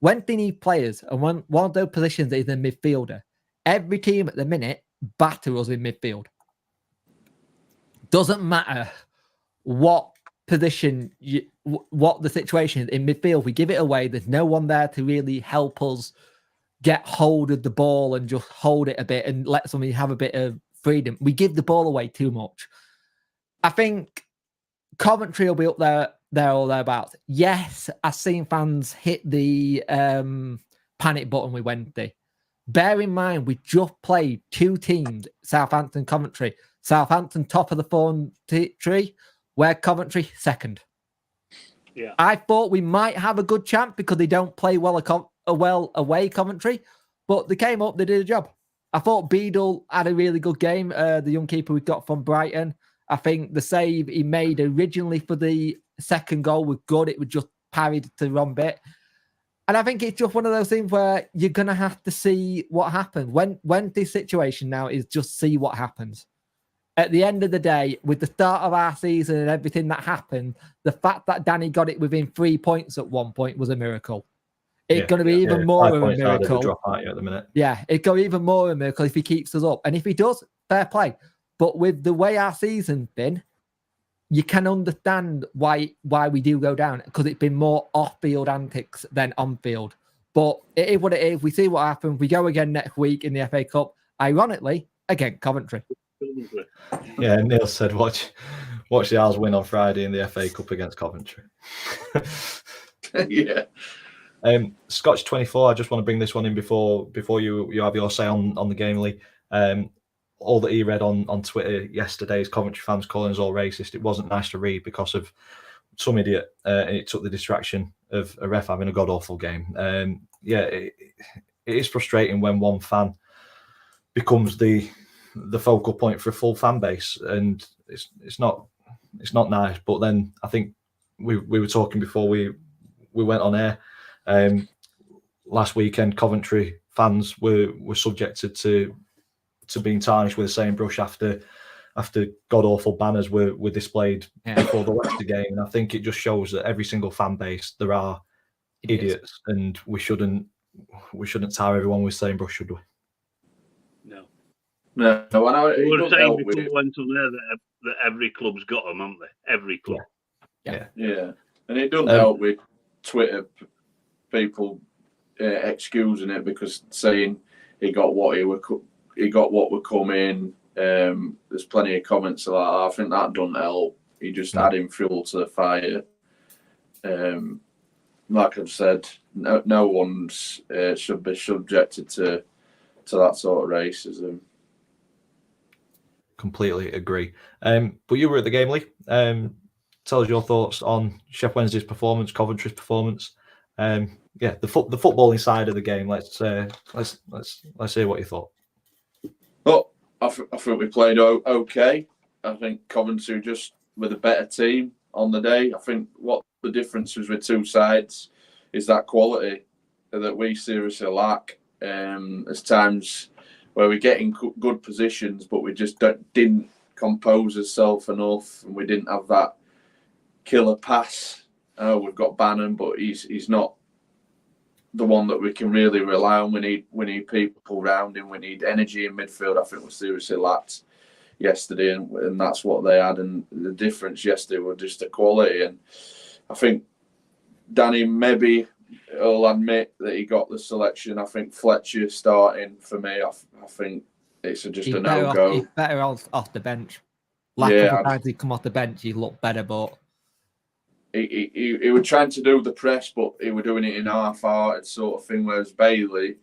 When they need players, and one of those positions is a midfielder, every team at the minute batter us in midfield. Doesn't matter what position, what the situation is in midfield. We give it away. There's no one there to really help us get hold of the ball and just hold it a bit and let somebody have a bit of freedom. We give the ball away too much. I think Coventry will be up there or thereabouts. Yes, I've seen fans hit the panic button with Wednesday. Bear in mind, we just played two teams, Southampton, Coventry. Southampton top of the form tree, where Coventry second. Yeah, I thought we might have a good chance because they don't play well away, Coventry, but they came up, they did a job. I thought Beadle had a really good game, the young keeper we got from Brighton. I think the save he made originally for the second goal was good. It was just parried to the wrong bit. And I think it's just one of those things where you're going to have to see what happens. When this situation now is just see what happens. At the end of the day, with the start of our season and everything that happened, the fact that Danny got it within 3 points at one point was a miracle. It's going to be even more of a miracle. Drop out at the minute. Yeah, it's going to be even more of a miracle if he keeps us up. And if he does, fair play. But with the way our season's been, you can understand why we do go down, because it's been more off-field antics than on-field. But it is what it is. We see what happens. We go again next week in the FA Cup. Ironically, again, Coventry. Yeah, Neil said, watch the Owls win on Friday in the FA Cup against Coventry. Yeah. Scotch 24, I just want to bring this one in before you have your say on the game, Lee. All that he read on Twitter yesterday is Coventry fans calling us all racist. It wasn't nice to read because of some idiot, and it took the distraction of a ref having a god-awful game. It is frustrating when one fan becomes the focal point for a full fan base, and it's not nice. But then I think we were talking before we went on air last weekend. Coventry fans were subjected to being tarnished with the same brush after god awful banners were displayed before the Leicester game, and I think it just shows that every single fan base there are idiots, and we shouldn't tar everyone with the same brush, should we? No, we were saying before we went on there that every club's got them, haven't they? Every club. Yeah. And it doesn't help with Twitter people excusing it because saying he got what would come in. There's plenty of comments like that. I think that doesn't help. He just adding fuel to the fire. Like I've said, no one's should be subjected to that sort of racism. Completely agree. But you were at the game, Lee. Tell us your thoughts on Sheff Wednesday's performance, Coventry's performance. The footballing side of the game. Let's hear what you thought. But I think we played okay. I think Coventry just with a better team on the day. I think what the difference was with two sides is that quality that we seriously lack. There's times where we get in good positions, but we just didn't compose ourselves enough, and we didn't have that killer pass. We've got Bannon, but he's not the one that we can really rely on. We need people around him. We need energy in midfield. I think we seriously lacked yesterday, and that's what they had. And the difference yesterday was just the quality. And I think Danny maybe will admit that he got the selection. I think Fletcher starting for me. I think it's just a no-go. He's better off the bench. Couple times he come off the bench, he looked better, but he was trying to do the press, but he was doing it in half-hearted sort of thing. Whereas Bailey,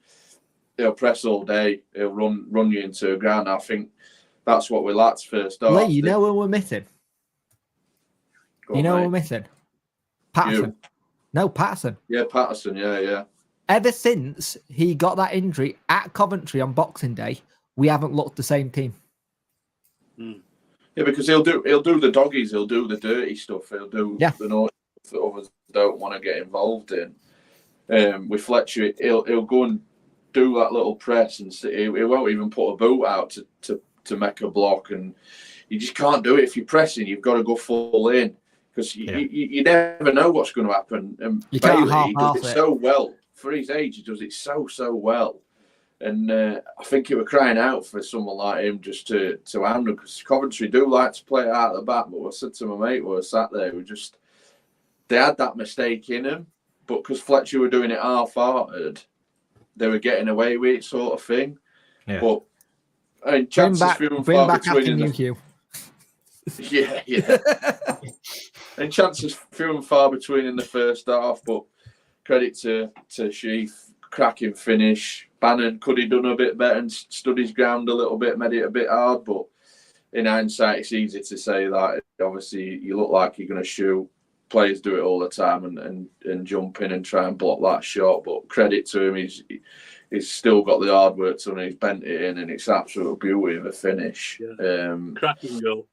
he'll press all day. He'll run you into the ground. I think that's what we lacked first half. Lee, you know when we're missing? We're missing? Patterson. No, Patterson. Yeah, Patterson. Yeah. Ever since he got that injury at Coventry on Boxing Day, we haven't looked the same team. Yeah, because he'll do the doggies, he'll do the dirty stuff, he'll do the naughty stuff that others don't want to get involved in. With Fletcher, he'll go and do that little press, and he won't even put a boot out to make a block, and you just can't do it. If you're pressing, you've got to go full in, because you never know what's going to happen. And you Bailey, he does it so well. For his age, he does it so well. And I think he was crying out for someone like him just to handle, because Coventry do like to play it out of the back. But I said to my mate, we sat there, they had that mistake in them, but because Fletcher were doing it half-hearted, they were getting away with it, sort of thing. Yeah. But I mean, chances few and far between. Yeah. And chances few and far between in the first half, but credit to Sheaf, cracking finish. Bannon, could he done a bit better and stood his ground a little bit, made it a bit hard, but in hindsight, it's easy to say that. Obviously, you look like you're going to shoot. Players do it all the time and jump in and try and block that shot, but credit to him, he's still got the hard work done, he's bent it in, and it's absolute beauty of a finish. Yeah. Cracking goal.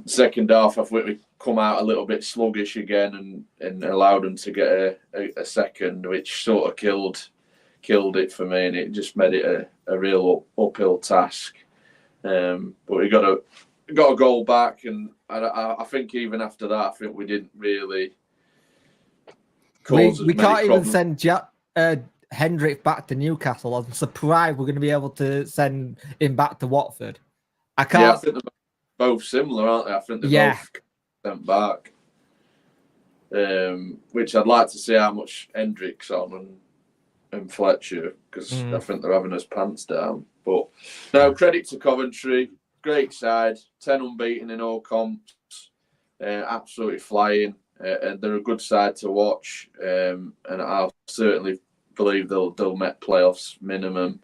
Second half, I think we come out a little bit sluggish again and allowed them to get a second, which sort of killed it for me, and it just made it a real uphill task. But we got a goal back, and I think even after that, I think we didn't really cause we can't even send Hendrick back to Newcastle. I'm surprised we're going to be able to send him back to Watford. I can't. Yeah, I think they're both similar, aren't they? I think they're both sent back. Which I'd like to see how much Hendrick's on and Fletcher, because I think they're having us pants down. But no, credit to Coventry, great side, 10 unbeaten in all comps, absolutely flying, and they're a good side to watch. And I'll certainly believe they'll make playoffs minimum.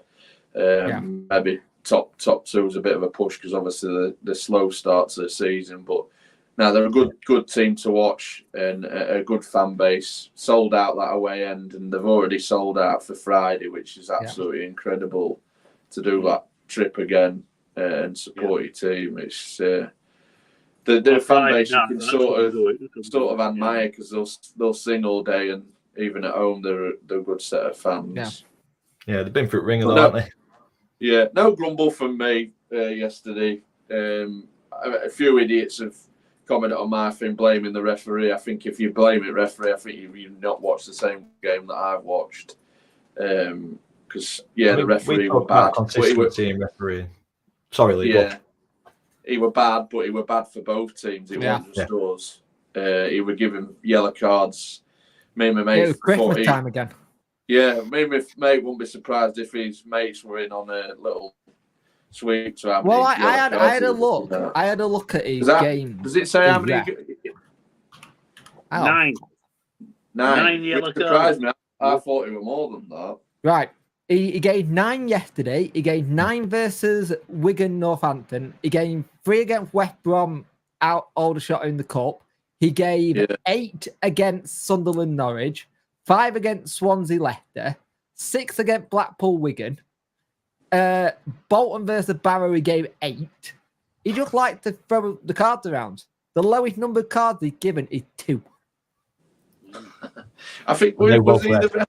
Maybe top two is a bit of a push, because obviously the slow start to the season, but. Now, they're a good team to watch, and a good fan base. Sold out that away end, and they've already sold out for Friday, which is absolutely incredible to do that trip again and support your team. It's the fan base you can sort of admire, because they'll sing all day, and even at home they're a good set of fans. Yeah, they've been through it ringer, haven't they? Yeah, no grumble from me yesterday. A few idiots have commented on my thing blaming the referee. I think if you blame it referee, I think you've not watched the same game that I've watched. Because the referee was bad. Consistency in refereeing. Sorry, Lee. Yeah, he was bad, but he was bad for both teams. It wasn't just us. He would give him yellow cards. Me and my mate. It was Christmas time again. Yeah, me and my mate wouldn't be surprised if his mates were in on a little sweep to have. Well, I had a look. I had a look at his game. Does it say how many? 9 yellow cards. I thought it was more than that. Right. He gained 9 yesterday. He gained 9 versus Wigan Northampton. He gained 3 against West Brom out Aldershot in the Cup. He gave 8 against Sunderland Norwich, 5 against Swansea Leicester, 6 against Blackpool Wigan. Bolton versus Barrow, he gave 8. He just liked to throw the cards around. The lowest number of cards he's given is 2. I think was he the ref?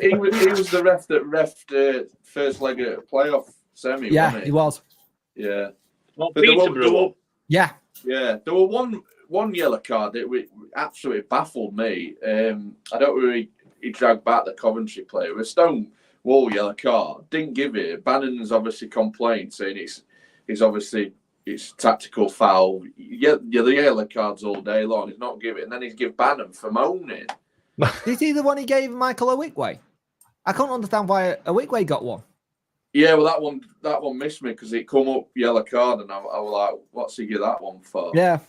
He was the ref that refed first leg of playoff semi. Yeah, wasn't he was. Yeah. Not But there Peterborough. Yeah. Yeah, there were one yellow card that absolutely baffled me. I don't know he dragged back the Coventry player. It was Stone Wall yellow card. Didn't give it. Bannon's obviously complained, saying it's tactical foul. Yeah, the yellow cards all day long. He's not give it, and then he's give Bannon for moaning. Did you see the one he gave Michael Owickway? I can't understand why Owickway got one. Yeah, well, that one missed me because it come up yellow card, and I was like, "What's he get that one for?" Yeah,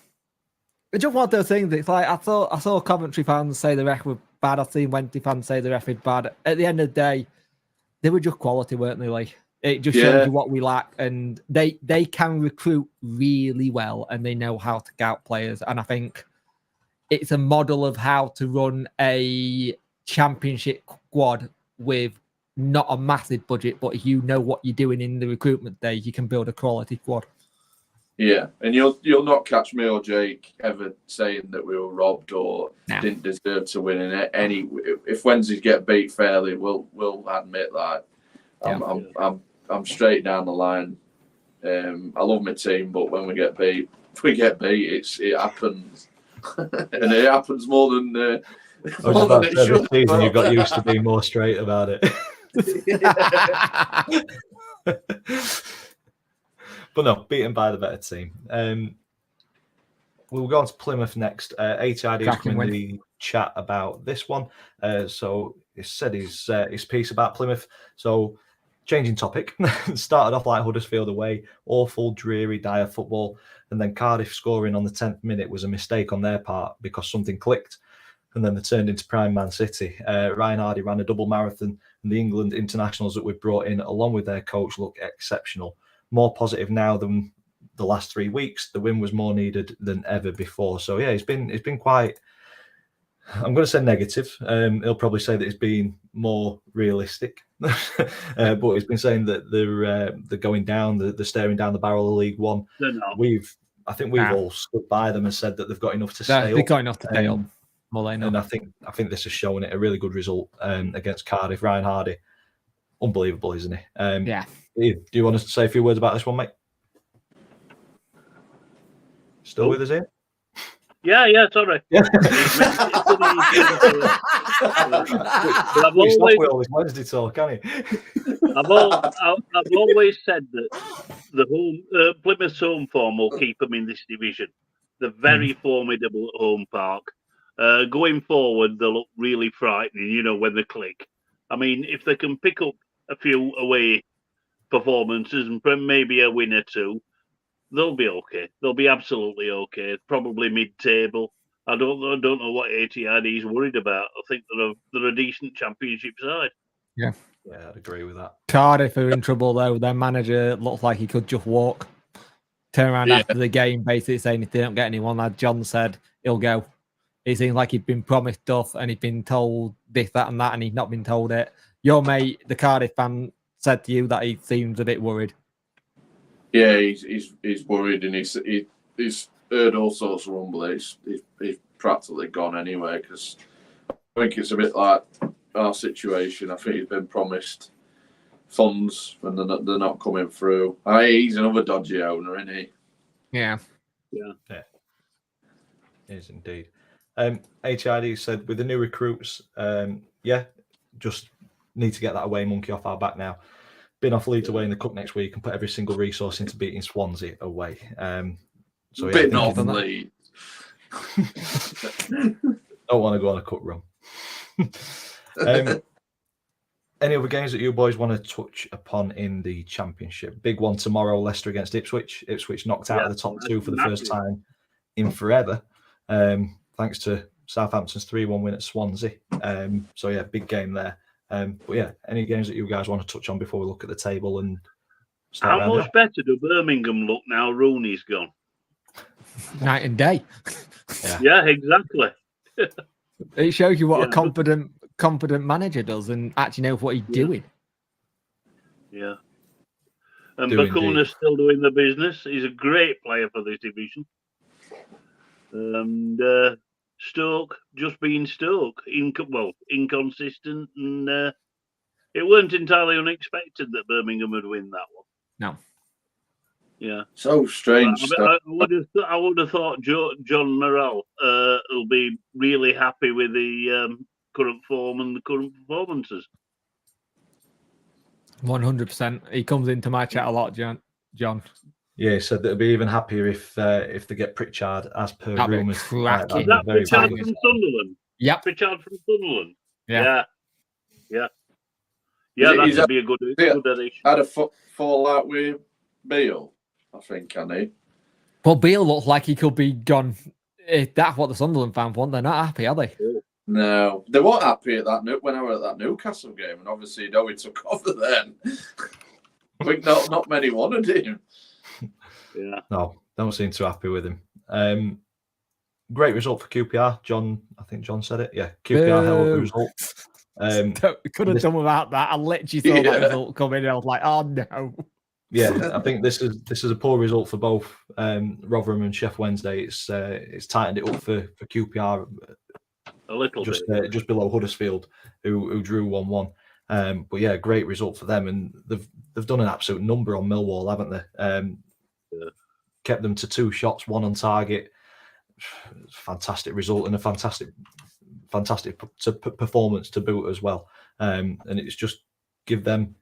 it's just one of those things. It's like I saw Coventry fans say the ref was bad. I've seen Wednesday fans say the ref was bad. At the end of the day, they were just quality, weren't they? Like it just shows you what we lack, and they can recruit really well, and they know how to scout players. And I think it's a model of how to run a championship squad with not a massive budget, but if you know what you're doing in the recruitment day, you can build a quality squad. Yeah, and you'll not catch me or Jake ever saying that we were robbed or didn't deserve to win in any. If Wednesdays get beat fairly, we'll admit that. I'm straight down the line. I love my team, but when we get beat, it happens, and it happens more than. More than it should. This season, you've got used to being more straight about it. But no, beaten by the better team. We'll go on to Plymouth next. ATID is coming in the chat about this one. So he said his piece about Plymouth. So changing topic. Started off like Huddersfield away. Awful, dreary, dire football. And then Cardiff scoring on the 10th minute was a mistake on their part because something clicked. And then they turned into prime Man City. Ryan Hardy ran a double marathon, and the England internationals that we've brought in, along with their coach, look exceptional. More positive now than the last 3 weeks. The win was more needed than ever before. So yeah, it's been quite. I'm going to say negative. He'll probably say that it's been more realistic, but he's been saying that they're going down. They're staring down the barrel of League One. I think we've all stood by them and said that they've got enough to stay up. They've got enough to stay up. And I think this has shown it a really good result against Cardiff. Ryan Hardy, unbelievable, isn't he? Yeah. Do you want us to say a few words about this one, mate? Still with us here? Yeah, sorry. Yeah. I've always Wednesday talk, can he? I've always said that the home Plymouth's home form will keep them in this division. They're very formidable at home park. Going forward, they'll look really frightening, when they click. I mean, if they can pick up a few away performances and maybe a win or two, they'll be okay. They'll be absolutely okay. Probably mid-table. I don't know what ATID is worried about. I think they're a decent championship side. Yeah, I'd agree with that. Cardiff are in trouble though. Their manager looks like he could just walk. Turn around after the game, basically saying if they don't get anyone, like John said, he'll go. It seems like he'd been promised stuff and he'd been told this, that, and that, and he'd not been told it. Your mate, the Cardiff fan, said to you that he seems a bit worried. Yeah, he's worried, and he's heard all sorts of rumblings. He's practically gone anyway, because I think it's a bit like our situation. I think he's been promised funds and they're not coming through. He's another dodgy owner, isn't he? Yeah. He is indeed. HID said with the new recruits, just need to get that away monkey off our back now. Been off Leeds away in the cup next week and put every single resource into beating Swansea away. Bit off Leeds. Don't want to go on a cup run. Any other games that you boys want to touch upon in the Championship? Big one tomorrow, Leicester against Ipswich. Ipswich knocked out of the top 2 for the first time in forever. Thanks to Southampton's 3-1 win at Swansea. So yeah, big game there. But yeah, any games that you guys want to touch on before we look at the table and start How rounding much off? better do Birmingham look now Rooney's gone? Night and day. Yeah, exactly. It shows you what a Yeah. confident manager does and actually knows what he's Yeah. doing. Yeah. And Do indeed. Bakuna's still doing the business. He's a great player for this division. And Stoke, just being Stoke, inconsistent, and it weren't entirely unexpected that Birmingham would win that one. No. Yeah. So strange. I would have thought John Morrell will be really happy with the current form and the current performances. 100%. He comes into my chat a lot, John. Yeah, he said that he'd be even happier if they get Pritchard as per That'd be rumours. cracking. Is that very, Pritchard very from good. Sunderland? Yep. Pritchard from Sunderland. Yeah. Yeah, Is that'd be a good addition. Had a fallout with Beale, I think, can he? Well, Beale looks like he could be gone. If that's what the Sunderland fans want, they're not happy, are they? No, they weren't happy at that when I were at that Newcastle game, and obviously, he took over then. I think not many wanted him. Yeah. No, don't seem too happy with him. Great result for QPR. I think John said it. Yeah, QPR held the Boo. result. Could have this- done without that. I literally saw Yeah. that result come in and I was like, oh no. Yeah, I think this is a poor result for both Rotherham and Sheff Wednesday. It's tightened it up for QPR A little just bit. just below Huddersfield, who drew 1-1. But yeah, great result for them, and they've done an absolute number on Millwall, haven't they? Kept them to 2 shots, 1 on target. Fantastic result and a fantastic performance to boot as well. And it's just give them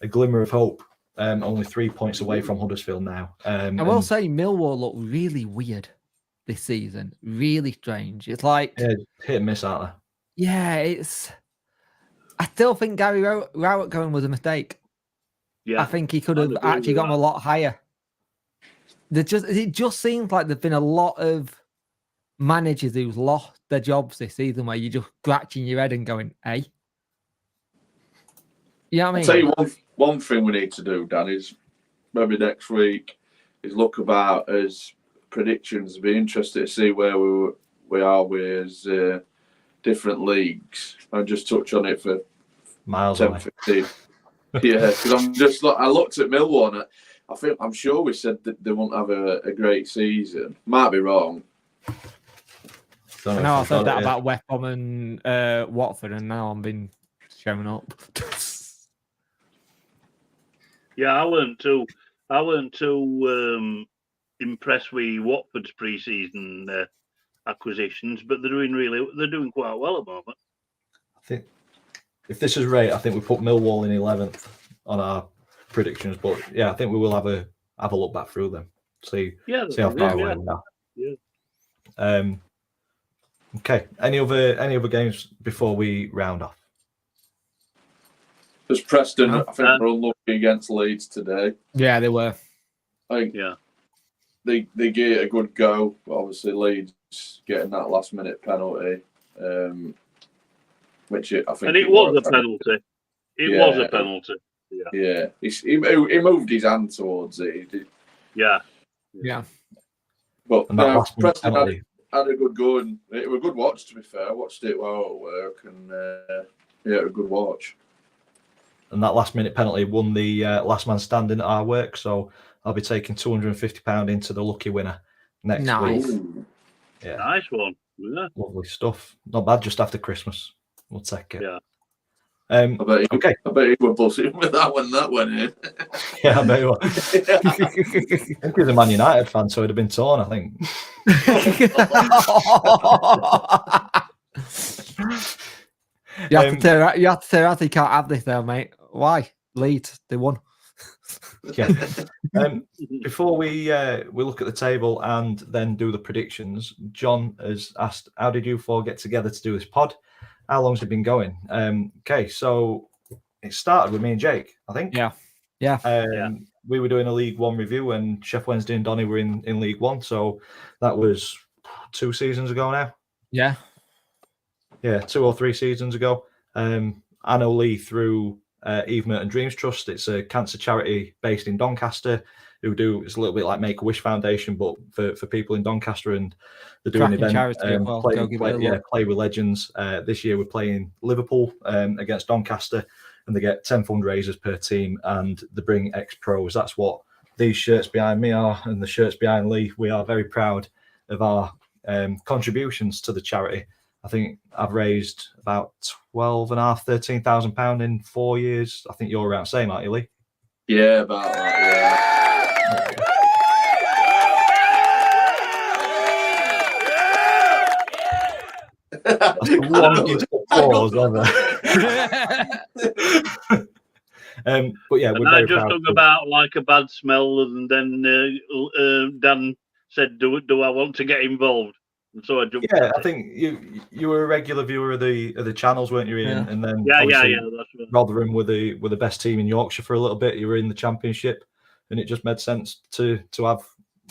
a glimmer of hope. Only 3 points away from Huddersfield now. I will say Millwall look really weird this season. Really strange. It's like, yeah, hit and miss, aren't they? yeah, it's. I still think Gary Rowett going was a mistake. Yeah. I think he could I'd have agree actually with gotten a lot higher. It just seems like there's been a lot of managers who's lost their jobs this season where you're just scratching your head and going, hey. You know what I mean? I'll tell you one thing we need to do, Dan, is maybe next week is look about as predictions. Be interested to see where we are with different leagues. I'll just touch on it for Miles 10, away. 15. Yeah, because I looked at Millwall and I'm sure we said that they won't have a great season. Might be wrong. Don't I know I if said we've got that it about West Brom and Watford, and now I'm being shown up. Yeah, I weren't too impressed with Watford's pre-season acquisitions, but they're doing quite well at the moment. I think if this is right, I think we put Millwall in 11th on our predictions. But yeah, I think we will have a look back through them. See how far away we are. Yeah. Okay. Any other games before we round off? Because Preston, I think we're unlucky against Leeds today. Yeah, they were. I think Yeah. they gave it a good go. But obviously, Leeds getting that last minute penalty, which I think. And it was a penalty. It was a penalty. Yeah, he moved his hand towards it. He did. Yeah. Yeah. But And that last minute Preston penalty. had a good go, and it was a good watch. To be fair, I watched it while at work, and yeah, a good watch. And that last minute penalty won the last man standing at our work. So I'll be taking £250 into the lucky winner next Nice. week. Ooh. Yeah, Nice one. Yeah. lovely stuff. Not bad. Just after Christmas, we'll take it. Yeah. I bet you were buzzing with that one. That went in. Yeah, I bet you were. I think he was a Man United fan, so he'd have been torn, I think. You have to tear out. You have to tear out. You can't have this, though, mate. Why? Leeds, they won. Yeah. Before we look at the table and then do the predictions, John has asked, how did you four get together to do this pod? How long's it been going? Okay, so it started with me and Jake, I think. Yeah. We were doing a League One review, and Sheff Wednesday and Donny were in League One, so that was 2 seasons ago now. Yeah. 2 or 3 seasons ago. I know Lee through Eve Merton Dreams Trust. It's a cancer charity based in Doncaster who do, it's a little bit like Make-A-Wish Foundation, but for people in Doncaster, and they're doing an Cracking event, charity as well. Go give it a look. Play with Legends. This year we're playing Liverpool against Doncaster, and they get 10 fundraisers per team, and they bring ex-pros. That's what these shirts behind me are, and the shirts behind Lee. We are very proud of our contributions to the charity. I think I've raised about £12,500–13,000 in 4 years. I think you're around the same, aren't you, Lee? Yeah, about that, yeah. That's the longest applause ever. But yeah, we're And I very just proud. talk about like a bad smell, and then Dan said, "Do I want to get involved?" And so I jumped. Yeah, at I it. think you were a regular viewer of the channels, weren't you, Ian? Yeah. And then Yeah, obviously that's right. Rotherham were the best team in Yorkshire for a little bit. You were in the Championship, and it just made sense to have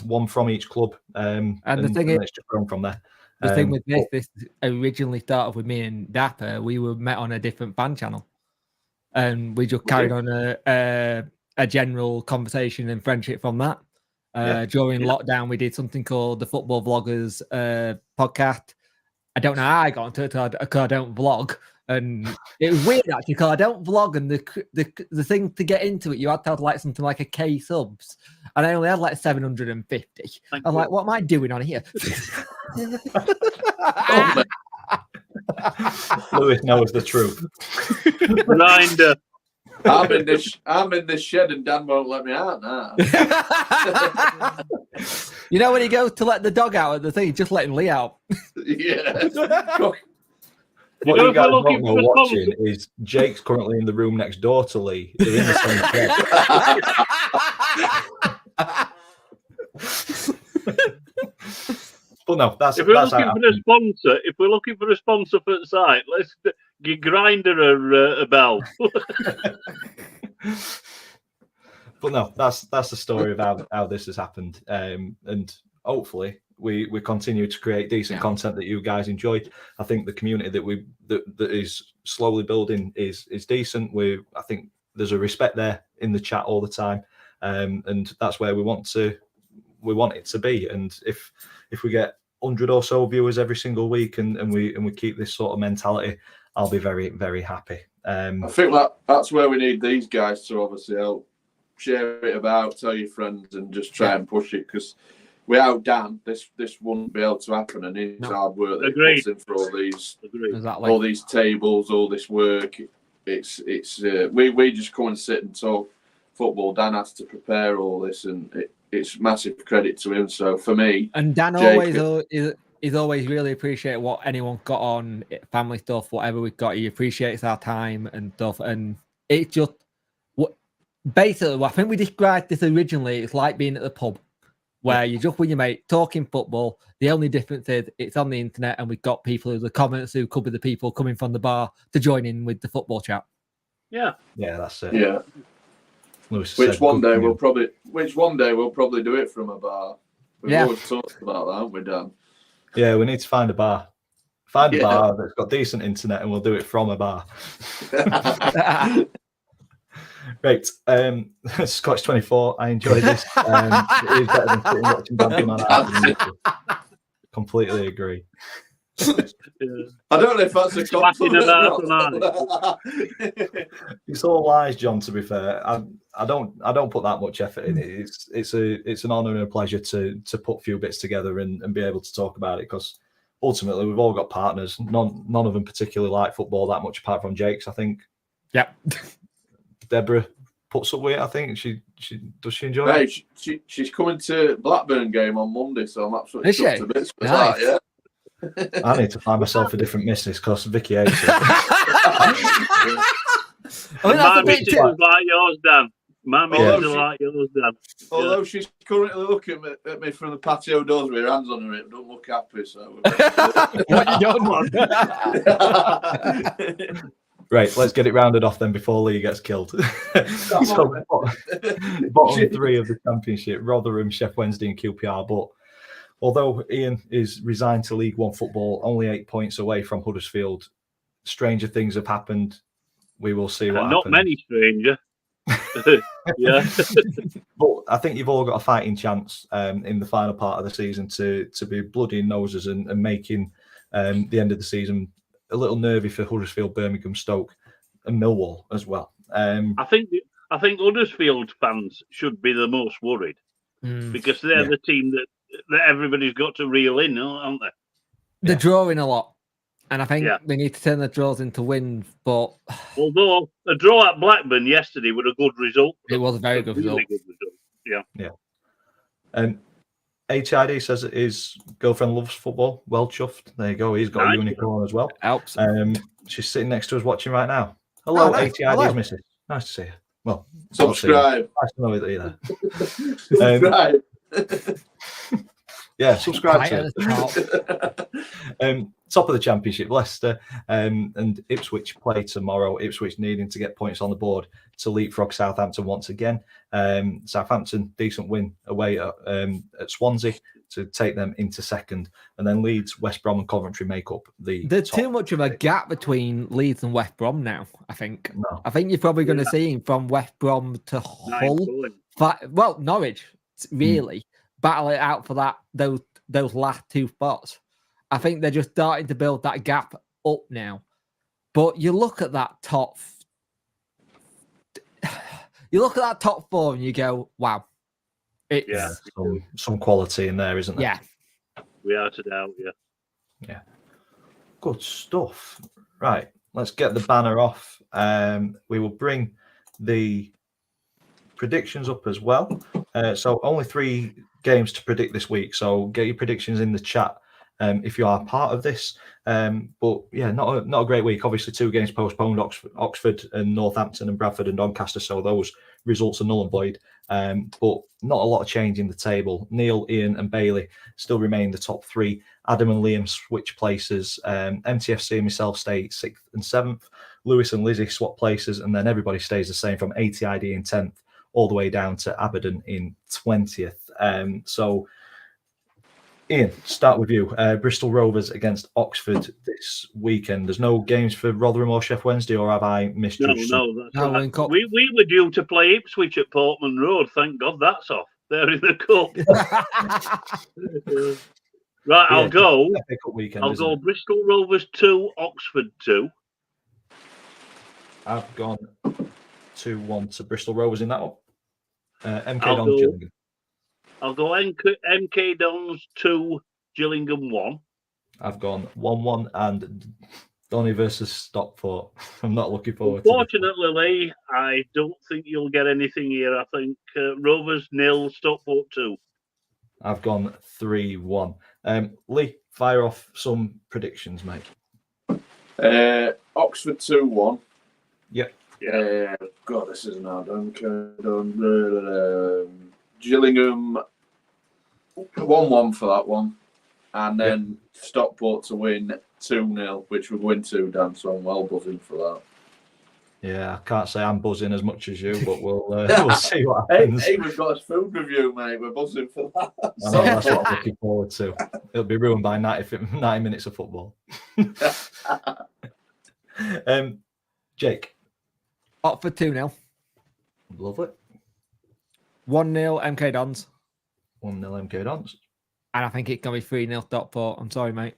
one from each club. And the thing is, it's just grown from there. the thing with this originally started with me and Dapper. We were met on a different fan channel, and we just carried on a general conversation and friendship from that. During lockdown, we did something called the Football Vloggers podcast. I don't know how I got into it because I don't vlog, and it was weird actually because I don't vlog, and the thing to get into it, you had to have like something like a K subs, and I only had like 750. I'm like, what am I doing on here? Lewis knows the truth. Grinder. I'm in this shed and Dan won't let me out now. You know when he goes to let the dog out at the thing, just letting Lee out. Yeah. What You you know, if guys we're looking don't know for a watching is Jake's currently in the room next door to Lee. They're in the same bed. But no, that's If we're that's looking how for a sponsor, for the site, let's give Grinder a bell. But no, that's the story of how this has happened, and hopefully we continue to create decent content that you guys enjoy. I think the community that is slowly building is decent. I think there's a respect there in the chat all the time, and that's where we want it to be. And if we get 100 or so viewers every single week, and we keep this sort of mentality, I'll be very, very happy. I think that's where we need these guys to obviously help share it about, tell your friends, and just try and push it, because without Dan, this wouldn't be able to happen, and it's hard work that he puts in for all these all these tables, all this work. It's we just come and sit and talk football. Dan has to prepare all this, and it's massive credit to him. So for me, and Dan is always really appreciate what anyone got on family stuff, whatever we've got. He appreciates our time and stuff, and it's just basically. I think we described this originally. It's like being at the pub, where you're just with your mate talking football. The only difference is it's on the internet, and we've got people the comments who could be the people coming from the bar to join in with the football chat. Yeah, that's it. Yeah. Which one day we'll probably do it from a bar. We've always talked about that, haven't we, Dan? Yeah, we need to find a bar. Find a bar that's got decent internet, and we'll do it from a bar. Great. Scotch 24. I enjoyed this. It is better than sitting watching Dan Man. Completely agree. I don't know if that's a compliment. It's all lies, John. To be fair, I don't put that much effort in it. It's an honour and a pleasure to put a few bits together and be able to talk about it, because ultimately we've all got partners. None of them particularly like football that much, apart from Jake's, I think. Yep. Deborah puts up with it. I think she enjoy it. She's coming to Blackburn game on Monday, so I'm absolutely shocked to bits for nice. that. Yeah. I need to find myself a different missus, because Vicky hates it. My missus is like yours, Dan. My missus is like yours, Dan. Although she's currently looking at me from the patio doors with her hands on her hip, don't look happy. So what you done? Right, let's get it rounded off then before Lee gets killed. So, bottom 3 of the Championship: Rotherham, Chef Wednesday, and QPR. But although Ian is resigned to League One football, only 8 points away from Huddersfield, stranger things have happened. We will see what And not happens. many stranger. Yeah. But I think you've all got a fighting chance in the final part of the season to be bloody noses and making the end of the season a little nervy for Huddersfield, Birmingham, Stoke, and Millwall as well. I think Huddersfield fans should be the most worried because they're Yeah. the team that everybody's got to reel in, aren't they? They're Yeah. drawing a lot, and I think Yeah. they need to turn their draws into wins. But Although a draw at Blackburn yesterday was a good result. it was a very good result. Really good result. Yeah. HID says his girlfriend loves football. Well chuffed. There you go. He's got Nice. a unicorn as well. Helps. She's sitting next to us watching right now. Hello, nice. HID's Hello. missus. Nice to see you. Well, Subscribe. nice to know that you're there. Subscribe. Yeah, subscribe Right to at it. the top. Top of the Championship, Leicester and Ipswich play tomorrow. Ipswich needing to get points on the board to leapfrog Southampton once again. Southampton, decent win away at Swansea to take them into second. And then Leeds, West Brom and Coventry make up the There's top too much of a six. gap between Leeds and West Brom now, I think. No. I think you're probably going to see him from West Brom to 9 Hull. points. Well, Norwich, really, battle it out for those last 2 spots. I think they're just starting to build that gap up now. But you look at that top 4 and you go, wow. It's, Yeah. Some quality in there, isn't there? yeah. Without a doubt, yeah. Good stuff. Right, let's get the banner off. We will bring the predictions up as well. So only 3 games to predict this week. So get your predictions in the chat if you are part of this. But yeah, not a great week. Obviously, 2 games postponed: Oxford and Northampton, and Bradford and Doncaster. So those results are null and void. But not a lot of change in the table. Neil, Ian, and Bailey still remain the top 3. Adam and Liam switch places. MTFC and myself stay 6th and 7th. Lewis and Lizzie swap places, and then everybody stays the same from ATID in 10th all the way down to Aberdeen in 20th. So, Ian, start with you. Bristol Rovers against Oxford this weekend. There's no games for Rotherham or Sheff Wednesday, or have I misjudged? No, that's No, right. in cup. We were due to play Ipswich at Portman Road. Thank God that's off. They're in the cup. Right, Yeah, I'll go. Epic Cup weekend, I'll isn't go it? Bristol Rovers 2, Oxford 2. I've gone 2-1 to Bristol Rovers in that one. MK I'll Dons go- Gillingham. I'll go MK Dons 2, Gillingham 1. I've gone 1-1 and Donny versus Stockport. I'm not looking forward to this. Unfortunately, Lee, I don't think you'll get anything here. I think Rovers 0, Stockport 2. I've gone 3-1. Lee, fire off some predictions, mate. Oxford 2-1. Yep. Yeah. God, this isn't hard. Gillingham 1-1 for that one. And then Stockport to win 2-0, which would win 2, Dan, so I'm well buzzing for that. Yeah, I can't say I'm buzzing as much as you, but we'll see what happens. Hey, we've got a food review, mate. We're buzzing for that. I know, that's what I'm looking forward to. It'll be ruined by 90 minutes of football. Jake. Oxford 2-0. Lovely. 1-0 MK Dons. 1-0 MK Dons. And I think it's going to be 3-0 Stockport. I'm sorry, mate.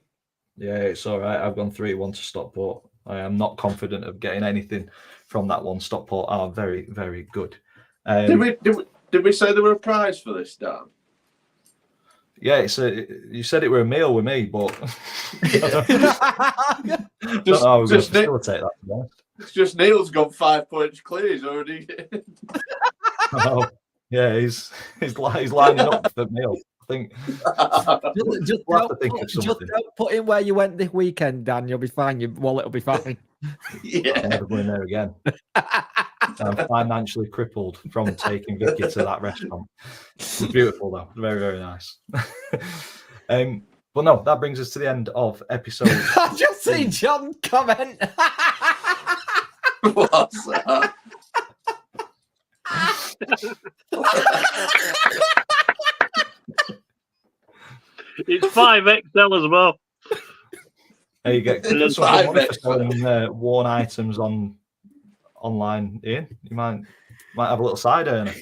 Yeah, it's all right. I've gone 3-1 to Stockport. I am not confident of getting anything from that one. Stockport are very, very good. Did we say there were a prize for this, Dan? Yeah, you said it were a meal with me, but I don't know how I was going to facilitate that. To be honest. It's just Neil's got 5 points clear. He's already. Oh, yeah, he's lining up for meal. I think just we'll have to think of something. don't put in where you went this weekend, Dan. You'll be fine. Your wallet will be fine. I'm Yeah. never going there again. I'm financially crippled from taking Vicky to that restaurant. It was beautiful, though. Very, very nice. But no, that brings us to the end of episode. I just see John comment. What's that? It's 5XL as well. Hey, you get some good money for selling worn items online, Ian. You might have a little side earner.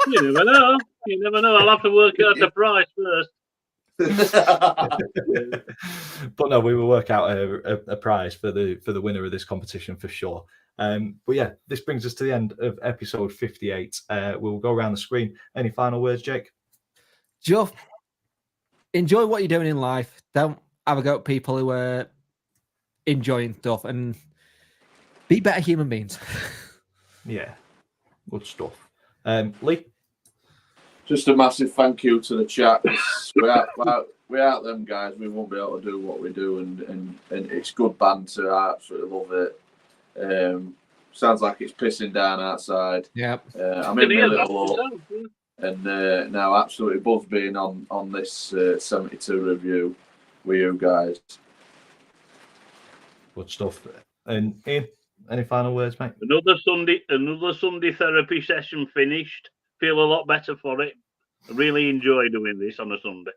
You never know. You never know. I'll have to work out the price first. But no, we will work out a prize for the winner of this competition for sure. But yeah, this brings us to the end of episode 58. We'll go around the screen. Any final words, Jake? Just enjoy what you're doing in life. Don't have a go at people who are enjoying stuff, and be better human beings. Yeah, good stuff. Lee? Just a massive thank you to the chat. Without them guys, we won't be able to do what we do, and it's good banter. I absolutely love it. Sounds like it's pissing down outside. Yep. I'm in my little hut, and now absolutely buzzed being on this 72 review with you guys. Good stuff. And Ian, any final words, mate? Another Sunday therapy session finished. Feel a lot better for it. I really enjoy doing this on a Sunday.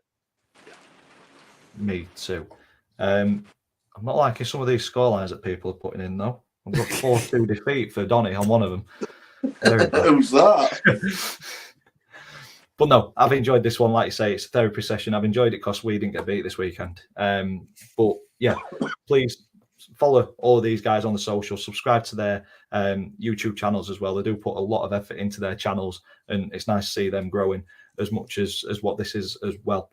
Me too. I'm not liking some of these scorelines that people are putting in though. I've got 4-2 defeat for Donny on one of them. Who's that? But no, I've enjoyed this one. Like you say, it's a therapy session. I've enjoyed it because we didn't get beat this weekend. But yeah, please follow all of these guys on the social. Subscribe to their YouTube channels as well. They do put a lot of effort into their channels, and it's nice to see them growing as much as what this is as well.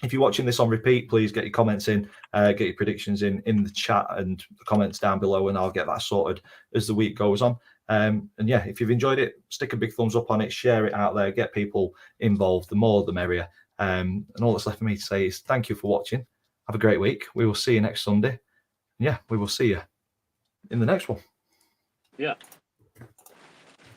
If you're watching this on repeat, please get your comments in, get your predictions in the chat and the comments down below, and I'll get that sorted as the week goes on. And yeah, if you've enjoyed it, stick a big thumbs up on it, share it out there, get people involved. The more, the merrier. And all that's left for me to say is thank you for watching. Have a great week. We will see you next Sunday. Yeah, we will see you in the next one. Yeah.